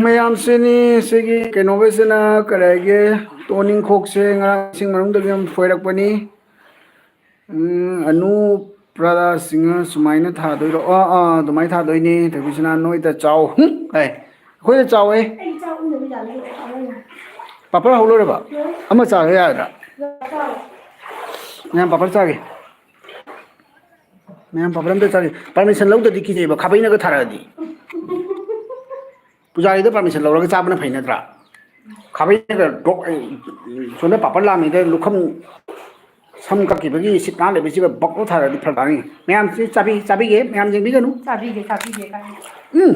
ꯃꯌꯥꯝꯁꯤꯅꯤ ꯁꯤꯒꯤ ꯀꯩꯅꯣꯒꯁꯤꯅ ꯀꯔꯤ ꯍꯥꯏꯒꯦ ꯇꯣꯅꯤꯡꯈꯣꯛꯁꯦ ꯉꯔꯥꯡ ꯏꯁꯤꯡ ꯃꯅꯨꯡꯗꯒꯤ ꯑꯃ ꯐꯣꯏꯔꯛꯄꯅꯤ ꯑꯅꯨ ꯄ꯭ꯔꯗꯥ ꯁꯤꯡꯍ ꯁꯨꯃꯥꯏꯅ ꯊꯥꯗꯣꯏꯔꯣ ꯑꯗꯨꯃꯥꯏꯅ ꯊꯥꯗꯣꯏꯅꯤ ꯊꯣꯏꯕꯤꯁꯅꯥ ꯅꯣꯏꯗ ꯆꯥꯎ ꯍꯥꯏ ꯑꯩꯈꯣꯏꯗ ꯆꯥꯎꯋꯦ ꯑꯩ ꯆꯥꯛ ꯎꯅꯕ ꯌꯥꯅꯤ ꯄꯥꯄꯔ ꯍꯧꯂꯣꯏꯔꯕ ꯑꯃ ꯆꯥꯒ ꯌꯥꯒꯗ꯭ꯔꯥ ꯃꯌꯥꯝ ꯄꯥꯄꯔ ꯆꯥꯒꯦ ꯃꯌꯥꯝ ꯄꯥꯄꯔ ꯑꯝꯇ ꯆꯥꯒꯦ ꯄꯥꯔꯃꯤꯁꯟ ꯂꯧꯗꯗꯤ ꯀꯤꯖꯩꯕ ꯈꯥꯕꯩꯅꯒ ꯊꯥꯔꯛꯑꯗꯤ ꯄꯨꯖꯥꯔꯤꯗ ꯄꯥꯔꯃꯤꯁꯟ ꯂꯧꯔꯒ ꯆꯥꯕꯅ ꯐꯩ ꯅꯠꯇ꯭ꯔꯥ ꯈꯥꯕꯩꯅꯒ ꯁꯣꯝꯗ ꯄꯥꯄꯔ ꯂꯥꯛꯑꯝꯃꯤꯗ ꯂꯨꯈꯝ ꯁꯝ ꯀꯛꯈꯤꯕꯒꯤ ꯁꯤꯠ ꯅꯥꯟ ꯂꯩꯕꯁꯤꯒ ꯕꯛ ꯊꯥꯔꯗꯤ ꯐꯔꯛ ꯇꯥꯅꯤ ꯃꯌꯥꯝꯁꯤ ꯆꯥꯕꯤꯒꯦ ꯃꯌꯥꯝ ꯌꯦꯡꯕꯤꯒꯅꯨ ꯆꯥꯕꯤꯒꯦ ꯀꯥꯏꯅ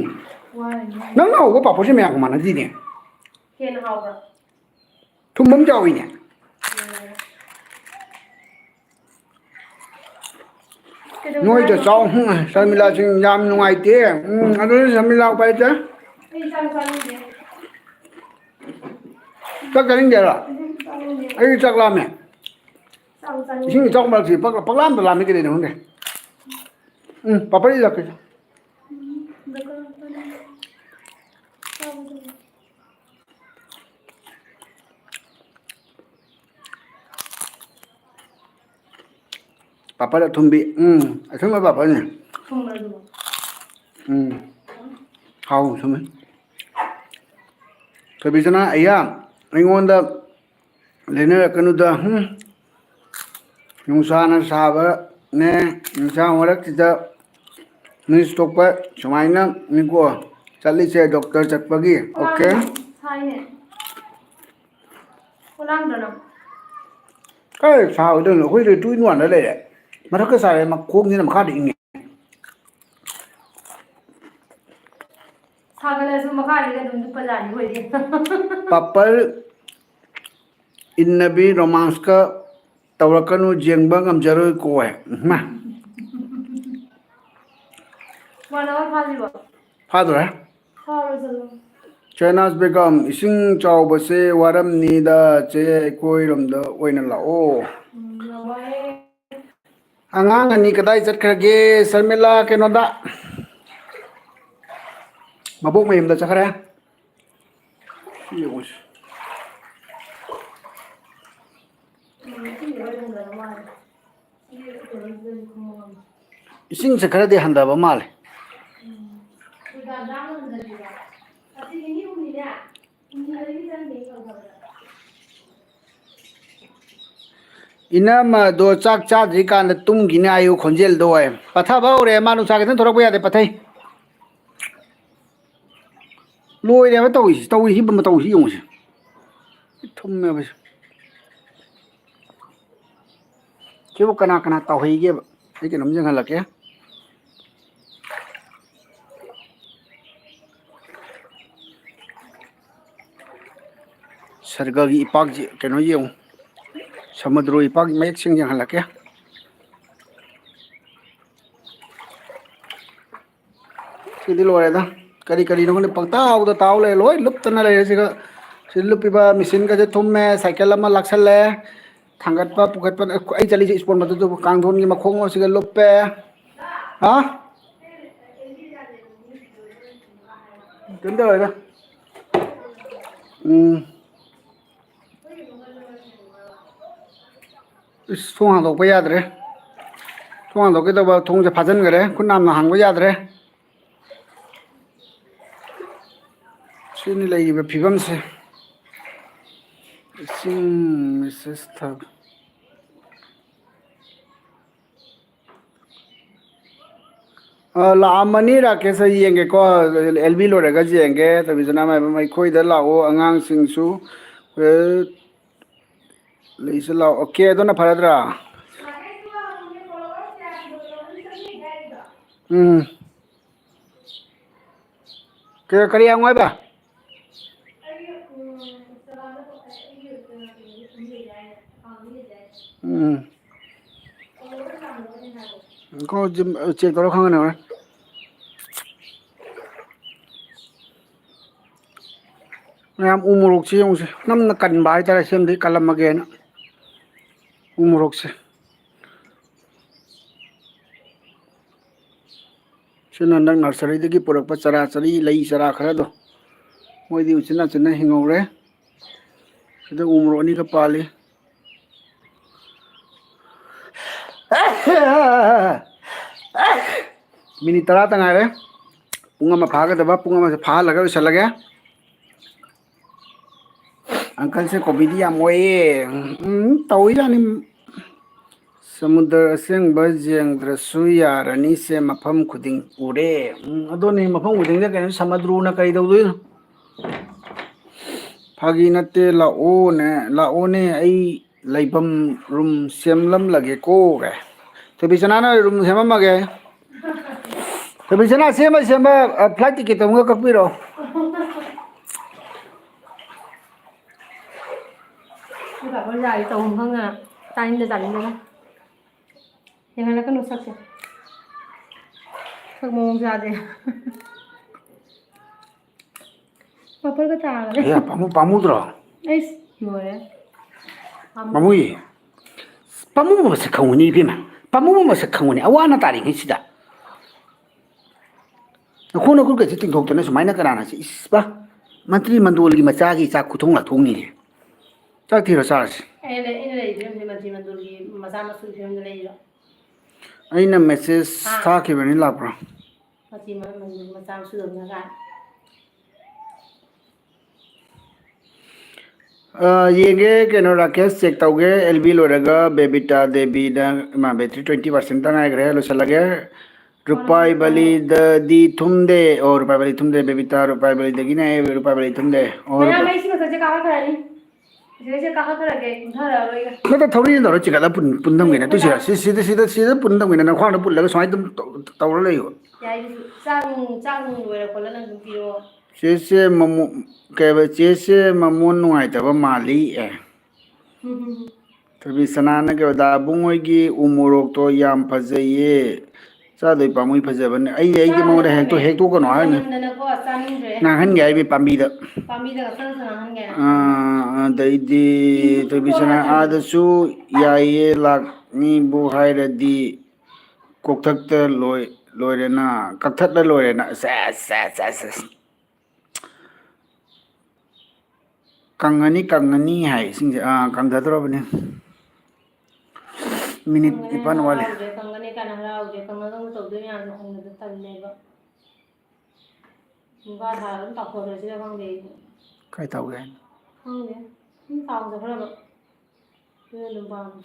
ꯋꯥꯔꯅꯤ ꯅꯪꯅ ꯍꯧꯕ ꯄꯥꯄꯣꯔꯁꯦ ꯃꯌꯥꯝꯒ ꯃꯥꯟꯅꯗꯦꯅꯦ ꯍꯦꯟꯅ ꯍꯥꯎꯕ꯭ꯔꯥ ꯊꯨꯝꯕ ꯑꯃ ꯌꯥꯎꯏꯅꯦ ꯀꯩꯗꯧꯁꯦ ꯅꯣꯏꯗ ꯍꯥꯏꯅꯣ ꯆꯥꯎ ꯁꯔꯃꯤꯂꯥꯁꯤꯡ ꯌꯥꯝ ꯅꯨꯡꯉꯥꯏꯇꯦ ꯑꯗꯨꯅ ꯁꯔꯃꯤꯂꯥ ꯎꯄꯥꯏ ꯂꯩꯇꯦ ꯑꯩ ꯆꯥꯛ ꯆꯥꯅꯤꯡꯗꯦ ꯆꯥꯛ ꯆꯥꯅꯤꯡꯗꯦꯔꯣ ꯆꯥꯅꯤꯡꯗꯦ ꯑꯩꯗꯤ ꯆꯥꯛ ꯂꯥꯝꯃꯦ ꯆꯥꯛ ꯏꯁꯤꯡ ꯆꯥꯅꯤꯡꯗꯦ ꯏꯆꯥꯎ ꯃꯔꯛꯁꯤ ꯄꯛꯂꯥꯝꯗ ꯂꯥꯝꯃꯤ ꯀꯩꯗꯩꯅꯣ ꯈꯪꯗꯦ ꯄꯥꯄꯔ ꯏꯜꯂꯛꯀꯦ ꯄꯥꯄꯔ ꯑꯊꯨꯝꯕꯤ ꯑꯊꯨꯝꯕ ꯄꯥꯄꯔꯅꯦ ꯊꯨꯝꯕ꯭ꯔꯥ ꯑꯗꯨꯕꯣ ꯍꯥꯎ ꯊꯨꯝꯃꯦ ꯊꯣꯏꯕꯤꯁꯅꯥ ꯑꯩꯌꯥ ꯑꯩꯉꯣꯟꯗ ꯂꯩꯅꯔꯛꯀꯅꯨꯗ ꯅꯨꯡꯁꯥꯅ ꯁꯥꯕꯅꯦ ꯅꯨꯡꯁꯥ ꯃꯔꯛꯁꯤꯗ ꯅ꯭ꯌꯨꯁ ꯊꯣꯛꯄ ꯁꯨꯃꯥꯏꯅ ꯅꯤꯀꯣ ꯆꯠꯂꯤꯁꯦ ꯗꯣꯛꯇꯔ ꯆꯠꯄꯒꯤ ꯑꯣꯀꯦ ꯁꯥꯏꯅꯦ ꯈꯣꯂꯥꯡꯗ꯭ꯔꯣ ꯅꯪ ꯀꯥꯏ ꯁꯥꯔꯣꯏꯗꯣꯏꯅꯣ ꯑꯩꯈꯣꯏꯗꯤ 2-in-1 ꯂꯩꯔꯦ ꯃꯊꯛꯇ ꯁꯥꯔꯦ ꯃꯈꯣꯡꯁꯤꯅ ꯃꯈꯥꯗ ꯏꯪꯉꯦ ꯁꯥꯒꯠꯂꯁꯨ ꯃꯈꯥꯗꯗꯤ ꯑꯗꯨꯝ ꯂꯨꯞꯄꯖꯥꯠꯅꯤ ꯑꯩꯈꯣꯏꯗꯤ ꯄꯥꯄꯔ ꯏꯟꯅꯕꯤ ꯔꯣꯃꯥꯟꯁꯀ ꯇꯧꯔꯛꯀꯅꯨ ꯌꯦꯡꯕ ꯉꯝꯖꯔꯣꯏ ꯀꯣꯏ ꯏꯃꯥ 1 hour ꯐꯥꯗ꯭ꯔꯤꯕꯣ ꯐꯥꯗꯣꯔꯦ ꯐꯥꯔꯣ ꯁꯦꯍꯅꯥꯖ ꯕꯦꯒꯝ ꯏꯁꯤꯡ ꯆꯥꯎꯕꯁꯦ ꯋꯥꯔꯝꯅꯤꯗ ꯆꯦ ꯑꯩꯈꯣꯏꯔꯣꯝꯗ ꯑꯣꯏꯅ ꯂꯥꯛꯑꯣ ꯌꯥꯝ ꯋꯥꯏꯌꯦ ꯑꯉꯥꯡ ꯑꯅꯤ ꯀꯗꯥꯏ ꯆꯠꯈ꯭ꯔꯒꯦ ꯁꯔꯃꯤꯂꯥ ꯀꯩꯅꯣꯗ ꯃꯕꯣꯛ ꯃꯌꯨꯝꯗ ꯆꯠꯈ꯭ꯔꯦ ꯁꯤ ꯌꯦꯡꯉꯨꯁꯤ इसिंगसे खरदे हंदबा माले इनम दो चाक चाद्री कान तुम्गिने आयु खोंजेल दो है पथाबा होरे मानु चाके थोरक यादे पथै लोइरे तौई बम तौसी योंसे थुम्मे बस केबो कना कना तौहीगे आई के नम जंग हलके सरगगी इपाक केनो येऊ समुद्रो इपाक मयक सिंग जंग हलके सिदि लोरेदा करी करी नोने पंगताव ताव ले लोय लुप्तना ले सिगा सिलुपिबा मशीन का थुम्मे साइकिल अमा लाक्सले थांगतपा पुगतपा आई चली स्पोन मदु कांगधोन की मखोंग सिगा लुप्पे हा तंदे होगा इस थोंग हांदोकपा याद्रे थोंग हांदोके दबा थोंग से फाजनगरे खुनामना हांगबा याद्रे सिनि लैबा फिबम से सिंग मिसेस थब लामनी राकेश येंगे को एलबी लोरेगा जेंगे तभी जना मैं खोइदा लाओ अंगांग सिंगसु लेसे लाओ ओके दोना फरदरा के करी आंगोय बा को जिम चेक करो खांगने और मैम उमुरोक से यों से नमना कन बाय तारे सेम दे कलम मगे ना उमुरोक से सिना नंग नर्सरी दगी पुरक चरा चरी लई चरा खरा दो मोइदी उचिना चिना हिंगौरे सिदा उमुरोनी का पाली मिनी तरा तंगारे पुंगा फागदबा पुंगा से फा लगा चलगे अंकल से कोबिदी या मोए तौई जानी समुद्र असेंग जेंद्रसु यारनी से मफम खुदिंग उरे अदोनी मफम खुदिंग दे कने समुद्रु न कई दउदु फागी नते लाओ ने आई लाइबम रूम सेमलम लगे को गे तो बिचना ना रूम सेमम मगे तो बिचना सेम फ्लाइट टिकट तुमगा कपिरो Cả con dài tàu không à tay anh dặn rồi thế này là cái nút sạc chưa sạc mồm ra thì mà phải cái tà đấy ya pamu dro ấy rồi đấy pamu yi pamu mo se khawni bi ma pamu mo se khawni awana tari ngi sida khono ku ke ting thok to na sumai na kana na si isba mantri mandol gi macha gi cha kuthong la thong ni chắc thì là sao em này thì mà tôi đi mà sao mà suy phim này rồi anh là message था कि बनी लाभ रहा mà sao suy được nhà ये के नो राकेश चेक तौगे एलबी लोरेगा बेबिटा देबी दा मा बैटरी 20% तक आए गरे लो चलगे रुपाई बली दी थुमदे और रुपाई बली थुमदे बेबिटा रुपाई बली देगी ना रुपाई बली थुमदे और मैं इसी में सच्चे कहा कर रही जैसे कहा कर के उधर आ रही है मैं तो थोड़ी ना चिका दा पुंदम गिना तो सीधे पुंदम गिना ना खाना पुल्ला के स्वाई तुम तौर ले हो यार चांग वे को लना तुम पिरो चेसे ममु के चेसे ममुन नुआई तब माली ए तभी सनाना के दा बुंगोई की उमुरोक तो याम फजइए चादोई पामुई फजबने आई के मोरे हेक तो कनो है नि ना हन गई भी पामी दा सन गया दैदी तभी सना आदसु याये लाकनी बु हाइरदी कोकथक लोरेना कथत लोरेना से कंगनी है सिंह कंगधरबने minit ꯈꯪꯒꯅꯤ ipan wale ꯍꯔꯥꯎꯗ꯭ꯔꯦ ꯈꯪꯒꯅꯤ ꯀꯥꯏꯅ ꯍꯔꯥꯎꯗ꯭ꯔꯦ ꯈꯪꯉꯒ ꯑꯃꯨꯛ ꯇꯧꯗꯣꯏ ꯃꯌꯥꯝꯗꯣ ꯈꯪꯕꯗ ꯇꯜꯂꯦꯕ ꯅꯨꯡꯒꯥ ꯊꯥꯔꯒ ꯑꯗꯨꯝ ꯇꯥꯎꯊꯣꯛꯈ꯭ꯔꯁꯤꯔ ꯈꯪꯗꯦ ꯑꯩꯁꯨ kai tau ge ꯈꯪꯗꯦ ꯑꯗꯨꯝ ꯇꯥꯎꯖꯈ꯭ꯔꯕ ꯑꯗꯨꯅ ꯑꯗꯨꯝ ꯄꯥꯝꯃꯦ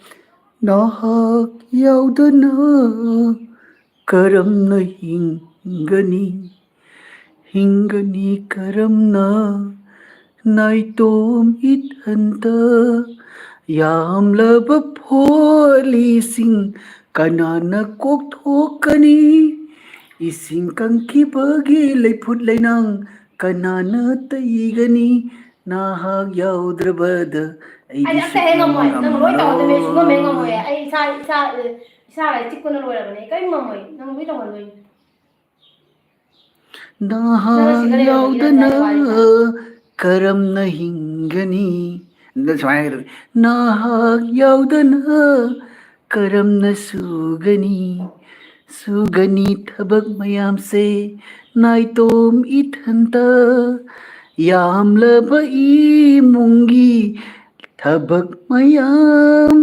nahak yaudana karamna hingani hingani karamna naitom ithanta ꯌꯥꯝꯂꯕ ꯐꯣꯜꯂꯤꯁꯤꯡ ꯀꯅꯥꯅ ꯀꯣꯛꯊꯣꯛꯀꯅꯤ ꯏꯁꯤꯡ ꯀꯪꯈꯤꯕꯒꯤ ꯂꯩꯐꯨꯠ ꯂꯩꯅꯥꯡ ꯀꯅꯥꯅ ꯇꯩꯒꯅꯤ ꯅꯍꯥꯛ ꯌꯥꯎꯗ꯭ꯔꯕꯗ ꯑꯩꯗꯤ ꯑꯩꯗꯤ ꯑꯝꯇ ꯍꯦꯛ ꯁꯨꯛꯉꯝ ꯉꯝꯃꯣꯏ ꯅꯪ ꯂꯣꯏ ꯇꯧꯍꯟꯗꯣꯏꯅꯦ ꯑꯩ ꯁꯨꯡꯉꯝ ꯍꯦꯛ ꯉꯝꯂꯣꯏ ꯉꯝꯃꯣꯏ ꯑꯩ ꯏꯁꯥꯒ ꯆꯤꯛꯄꯅ ꯂꯣꯏꯔꯕꯅꯦ ꯑꯩ ꯀꯔꯤꯝ ꯉꯝꯃꯣꯏ ꯅꯪ ꯂꯣꯏ ꯇꯧꯍꯟꯗꯣꯏꯅꯤ ꯅꯪꯅ ꯅꯍꯥꯛ ꯁꯤꯗ ꯂꯩꯔꯝꯕꯒꯤ ꯅꯠꯇ꯭ꯔꯥ ꯌꯥꯎꯗꯅ ꯑꯩꯅ ꯋꯥꯔꯤꯁꯦ ꯀꯔꯝꯅ ꯍꯤꯡꯒꯅꯤ ꯁꯨꯃꯥꯏꯅ ꯍꯥꯏꯒꯗꯕꯅꯤ ꯅꯍꯥꯛ ꯌꯥꯎꯗꯅ ꯀꯔꯝꯅ ꯁꯨꯒꯅꯤ ꯊꯕꯛ ꯃꯌꯥꯝꯁꯦ ꯅꯥꯏꯇꯣꯝ ꯏꯊꯟꯇ ꯌꯥꯝꯂꯕ ꯏꯃꯨꯡꯒꯤ ꯊꯕꯛ ꯃꯌꯥꯝ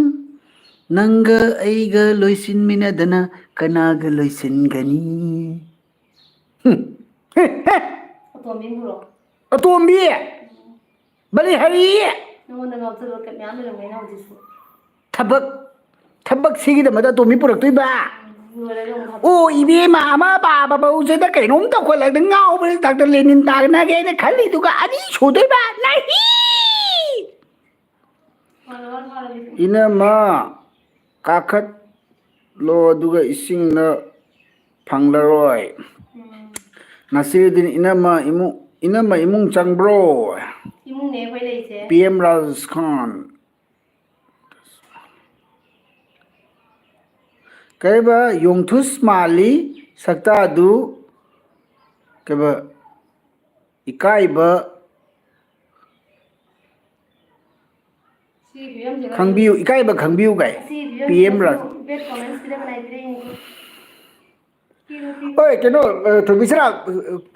ꯅꯪꯒ ꯑꯩꯒ ꯂꯣꯏꯁꯤꯟꯃꯤꯟꯅꯗꯅ ꯀꯅꯥꯒ ꯂꯣꯏꯁꯤꯟꯒꯅꯤ ꯑꯇꯣꯝꯕꯤꯅ ꯄꯨꯔꯛꯑꯣ ꯑꯇꯣꯝꯕꯤ ꯕꯂꯤꯍꯔꯤ ꯅꯉꯣꯟꯗ ꯉꯥꯎꯖꯕ ꯃꯌꯥꯝ ꯂꯩꯔꯝꯒꯅꯤ ꯍꯧꯖꯤꯛꯁꯨ ꯊꯕꯛꯁꯤꯒꯤꯗꯃꯛꯇ ꯑꯇꯣꯝꯕꯤ ꯄꯨꯔꯛꯇꯣꯏꯕ ꯂꯣꯏꯔꯒ ꯑꯃꯨꯛ ꯑꯣ ꯊꯕꯛ ꯏꯕꯦꯝꯃ ꯑꯃ ꯄꯥꯕ ꯐꯧꯁꯤꯗ ꯀꯩꯅꯣꯝ ꯇꯧꯈꯠꯂꯛꯇ ꯉꯥꯎꯕꯗ ꯗꯥꯛꯇꯔ ꯂꯦꯅꯤꯟ ꯇꯥꯒꯅꯒꯦꯅ ꯈꯜꯂꯤꯗꯨꯒ ꯑꯅꯤ ꯁꯨꯗꯣꯏꯕ ꯅꯍꯤ ꯏꯅꯝꯃ ꯀꯥꯈꯠꯂꯣ ꯑꯗꯨꯒ ꯏꯁꯤꯡꯅ ꯐꯪꯂꯔꯣꯏ ꯅꯁꯤꯔꯨꯗꯤꯟ ꯏꯅꯝꯃ ꯏꯃꯨꯡ ꯆꯪꯕ꯭ꯔꯣ ꯏꯃꯨꯡꯅꯦ ꯑꯩꯈꯣꯏ ꯂꯩꯁꯦ ꯄꯤ ꯑꯦꯝ ꯔꯥꯖꯦꯁ ꯈꯥꯟ ꯀꯩꯕ ꯌꯣꯡꯊꯨꯁ ꯃꯥꯜꯂꯤ ꯁꯛꯇꯥꯗꯨ ꯀꯩꯕ ꯏꯀꯥꯏꯕ ꯁꯤ ꯐꯤꯕꯝꯁꯤꯒ ꯈꯪꯕꯤꯌꯨ ꯏꯀꯥꯏꯕ ꯈꯪꯕꯤꯌꯨ ꯒꯥꯏ ꯑꯁꯤ ꯄꯤ ꯑꯦꯝ ꯐꯤꯕꯝꯁꯤꯒꯁꯨ ꯔꯥꯖ ꯕꯦꯠ ꯀꯣꯃꯦꯟꯁ ꯄꯤꯔꯛꯀꯅꯤ ꯍꯥꯏꯕꯤꯔꯛꯏꯅꯤꯀꯣ ꯍꯣꯏ ꯀꯩꯅꯣ ꯊꯣꯏꯕꯤꯁꯔꯥ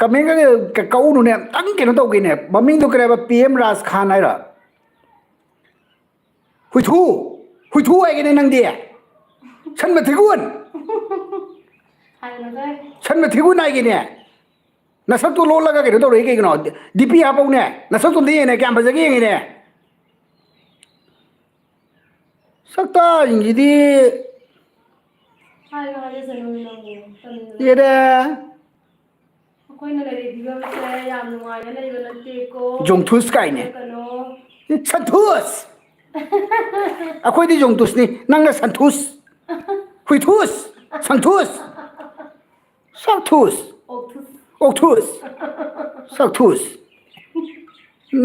ꯀꯃꯦꯟꯒ ꯀꯛꯎꯅꯨꯅꯦ ꯑꯝꯇꯪ ꯀꯩꯅꯣ ꯇꯧꯒꯦꯅꯦ ꯃꯃꯤꯡꯗꯣ ꯀꯔꯤꯕ ꯄꯤ ꯑꯦꯝ ꯔꯥꯖ ꯈꯥꯟ ꯍꯥꯏꯔ ꯍꯨꯏꯊꯨ ꯍꯥꯏꯒꯅꯦ ꯅꯪꯗꯤ ꯁꯟ ꯃꯊꯤꯒꯨꯟ ꯁꯟ ꯃꯊꯤꯒꯨꯟ ꯍꯥꯏꯒꯤꯅꯦ ꯅꯁꯛꯇꯣ ꯂꯣꯜꯂꯒ ꯀꯩꯅꯣ ꯇꯧꯔꯛꯏ ꯀꯩꯒꯤꯅꯣ ꯗꯤꯄꯤ ꯍꯥꯞꯄꯧꯅꯦ ꯅꯁꯛꯇꯣ ꯑꯝꯇ ꯌꯦꯡꯉꯦ ꯀꯌꯥꯝ ꯐꯖꯒꯦ ꯌꯦꯡꯉꯤꯅꯦ ꯁꯛꯇꯥꯁꯤꯡꯁꯤꯗꯤ ꯌꯦꯔꯦ ꯑꯩꯈꯣꯏꯅ ꯂꯩꯔꯤꯕ ꯐꯤꯕꯝꯁꯦ ꯌꯥꯝ ꯅꯨꯡꯉꯥꯏꯅ ꯂꯩꯕ ꯅꯠꯇꯦꯀꯣ ꯖꯣꯡꯊꯨꯁ ꯀꯥꯏꯅꯦ ꯍꯥꯏꯖꯤꯜꯂꯛꯀꯅꯣ ꯁꯟꯊꯨꯁ ꯑꯩꯈꯣꯏꯗꯤ ꯖꯣꯡꯊꯨꯁꯅꯤ ꯅꯪꯅ ꯁꯟꯊꯨꯁ ꯍꯨꯏꯊꯨꯁ ꯁꯟꯊꯨꯁ ꯁꯛꯊꯨꯁ ꯑꯣꯛꯊꯨꯁ ꯑꯣꯛꯊꯨꯁ ꯁꯛꯊꯨꯁ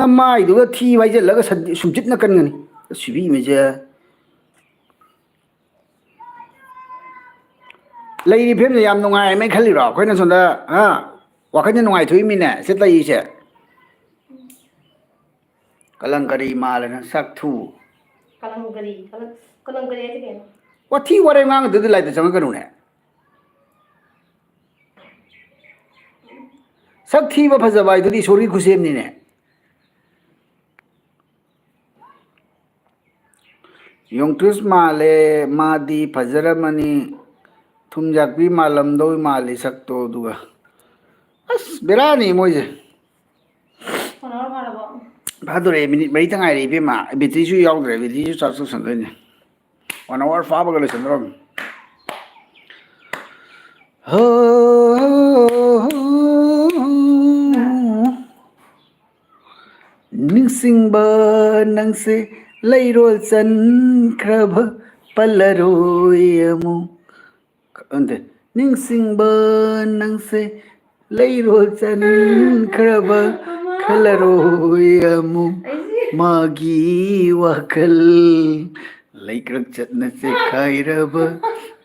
ꯅꯃꯥꯏꯗꯨꯒ ꯊꯤ ꯋꯥꯏꯖꯤꯜꯂꯒ ꯁꯨꯝꯆꯤꯠꯅ ꯀꯟꯒꯅꯤ ꯁꯤꯕꯤꯉꯩꯁꯦ ꯂꯩꯔꯤ ꯐꯤꯕꯝꯁꯦ ꯌꯥꯝ ꯅꯨꯡꯉꯥꯏꯔꯃꯦ ꯈꯜꯂꯤꯔꯣ ꯑꯩꯈꯣꯏꯅ ꯁꯣꯝꯗ ꯋꯥꯈꯜꯁꯦ ꯅꯨꯡꯉꯥꯏꯊꯣꯛꯏꯃꯤꯅꯦ ꯁꯤ ꯂꯩꯔꯤꯁꯦ ꯀꯂꯪꯀꯔꯤ ꯃꯥꯜꯂꯦꯅ ꯁꯛꯊꯨ ꯀꯂꯪꯀꯔꯤ ꯍꯥꯏꯁꯦ ꯀꯩꯅꯣ ꯋꯥꯊꯤ ꯋꯥꯔꯦꯝ ꯉꯥꯡꯉꯗꯨꯗꯤ ꯂꯥꯏꯗ ꯆꯪꯉꯛꯀꯅꯨꯅꯦ ꯁꯛ ꯊꯤꯕ ꯐꯖꯕ ꯍꯥꯏꯗꯨꯗꯤ ꯏꯁꯣꯔꯒꯤ ꯈꯨꯠꯁꯦꯝꯅꯤꯅꯦ ꯌꯣꯡꯇꯨꯁ ꯃꯥꯜꯂꯦ ꯃꯥꯗꯤ ꯐꯖꯔꯝꯃꯅꯤ ꯊꯨꯝꯖꯥꯛꯄꯤ ꯃꯥꯜꯂꯝꯗꯧ ꯃꯥꯜꯂꯤ ꯁꯛꯇꯣ ꯑꯗꯨꯒ ꯑꯁ ꯕꯦꯔꯥꯅꯤ ꯃꯣꯏꯁꯦ ꯐꯥꯗꯣꯔꯛꯑꯦ ꯃꯤꯅꯤꯠ ꯃꯔꯤꯇ ꯉꯥꯏꯔꯦ ꯏꯕꯦꯝꯃ ꯕꯦꯇ꯭ꯔꯤꯁꯨ ꯌꯥꯎꯗ꯭ꯔꯦ ꯕꯦꯇ꯭ꯔꯤꯁꯨ ꯆꯥꯔꯖ ꯇꯧꯁꯟꯗꯣꯏꯅꯦ 1 hour ꯐꯥꯕꯒ ꯂꯣꯏꯁꯟꯗꯧꯔꯕꯅꯤ ꯅꯤꯡꯁꯤꯡꯕ ꯅꯪꯁꯦ ꯂꯩꯔꯣꯜ ꯆꯟꯈ꯭ꯔꯕ ꯄꯜꯂꯔꯣꯏ ꯑꯃꯨꯛ ꯈꯪꯗꯦ ꯅꯤꯡꯁꯤꯡꯕ ꯅꯪꯁꯦ ꯂꯩꯔꯣꯜ ꯆꯟꯈ꯭ꯔꯕ ꯈꯜꯂꯔꯣꯏ ꯑꯃꯨꯛ ꯃꯥꯒꯤ ꯋꯥꯈꯜ ꯂꯩꯀ꯭ꯔꯛ ꯆꯠꯅ ꯆꯦꯈꯥꯏꯔꯕ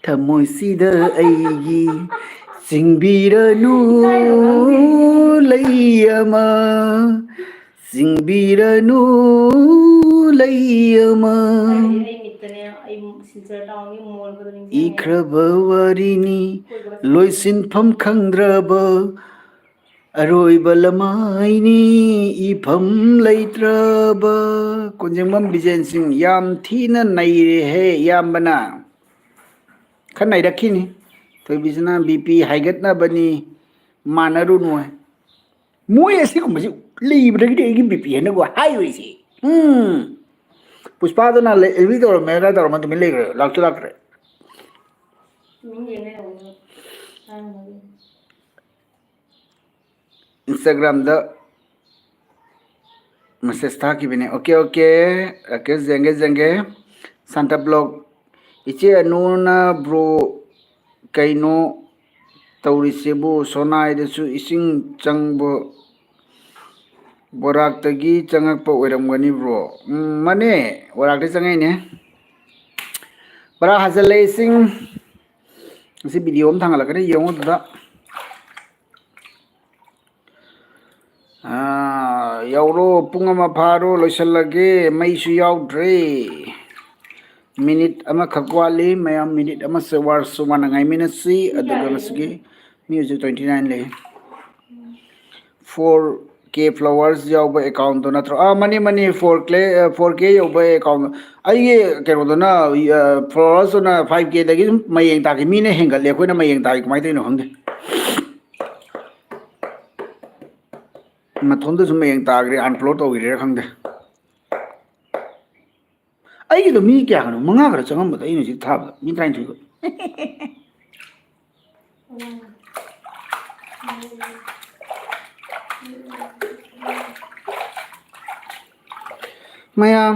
ꯊꯃꯣꯏꯁꯤꯗ ꯑꯩꯒꯤ ꯆꯤꯡꯕꯤꯔꯅꯨ ꯂꯩ ꯑꯃ ꯆꯤꯡꯕꯤꯔꯅꯨ ꯂꯩ ꯑꯃ ꯏꯈ꯭ꯔꯕ ꯋꯥꯔꯤꯅꯤ ꯂꯣꯏꯁꯤꯟꯐꯝ ꯈꯪꯗ꯭ꯔꯕ ꯑꯔꯣꯏꯕ ꯂꯃꯥꯏꯅꯤ ꯏꯐꯝ ꯂꯩꯇ꯭ꯔꯕ ꯀꯣꯟꯖꯦꯡꯕꯝ ꯕꯤꯖꯦꯟ ꯁꯤꯡ ꯌꯥꯝ ꯊꯤꯅ ꯅꯩꯔꯦꯍꯦ ꯏꯌꯥꯝꯕꯅ खन्नाइरखिनी थोइबिसना बीपी हाइगतनाबनी मानरुनु है मोय असिगुमबसि लीब्रगिदि एगी बीपी हेनगो हाइवेसि पुष्पादना एलवी तौर मेरा तौर मन तुम लेग्रे लाक्तु लाक्रे इंस्टाग्राम द मैसेज था कि बने ओके ओके राकेश जेंगे जेंगे सांता ब्लॉग इचे अनुना ब्रो कइनो तौरिसेबु सोनाइदसु इसिंग चंगबो बोराक्तगी चंगकप ओइरमगनी ब्रो मने बोराक्ते चंगैने बरा हाजले इसिंग इसी वीडियो में थांगलकने यंगो दुदा यावरो पुंग अमा फारो लोइसलगे मैसु यावद्रे मिनिट अमा खकवाली मयाम मिनिट अमा से वार Sumana ngai minasi aduga masigi music 29 le 4k flowers yauba account do natro mani mani 4k yauba account ai kero do na flowers na 5k dagi mayeng ta ki mine hengal le koina mayeng ta ki mai dei no hangde mathonda sum mayeng ta gre unfollow to gire khangde आई तो मी क्या करूं मंगा कर चंगम बता इन जी था मी ट्राइन थु मयाम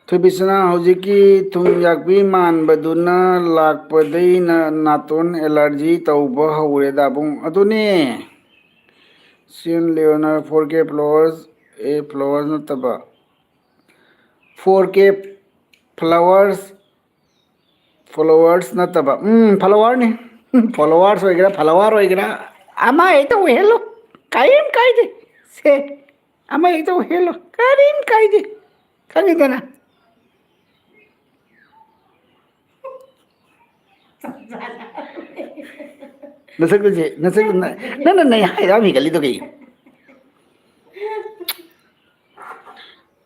थबिसना हौजिकी तुम याकबी मान बदुना लाकपदैना नातोन एलर्जी तौब हौरेदा बुं अदुने सिन लेओनर 4k फ्लावर्स ए फ्लावर्स नतबा 4k followers नतबा follower ने followers होइगरा अमा ए तो हेलो काइम काइदे से अमा ए तो हेलो कारिम काइदे खंगिदना नसक ना हाइरा मी गली तो गई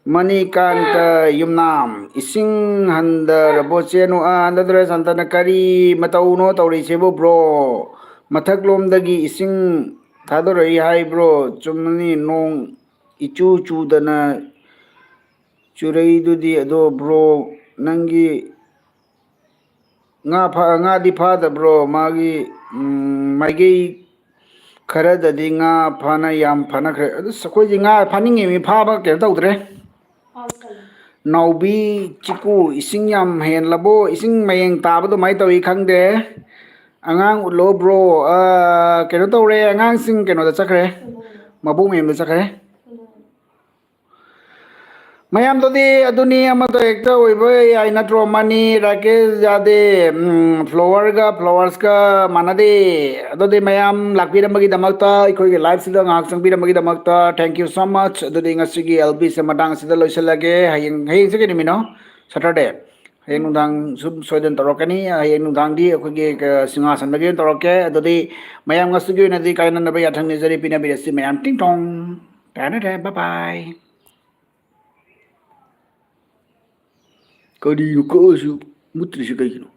मणिकांत युमनाम इसिंग हंदर बोचेनो आंदर संतन करी मतौनो तौरिसेबो ब्रो मथक लोमदगी इसिंग थादोरई हाई ब्रो चुमनी नोंग इचू चूदना चुरईदुदी अदो ब्रो नंगी nga di phada bro magi magi खरददी nga phana yam phana khre adu sakoi ji nga phaninge mi phaba ke tawdre naubi chiku ising yam hen labo ising mayeng tabado mai tawi khangde angang ulo bro keno tawre angang sing keno da chakre mabu mem da chakre mayam dodi aduni amato ekta oibo ai natro mani rakesh jade flowers ka manade adodi mayam lakbiramagi damakta ikoi ge live sida ngak changbiramagi damakta thank you so much adodi ngasigi lb se madang sida loisalage hayeng se ke nimino saturday hayeng nudang sub soiden torokani hayeng nudang di ikoi ge singasan bagi toroke adodi mayam ngasigi nadi kaina nabai athang ni jari pina birasi mayam ting tong tana bye bye Kau di yuko su mutri sekali no.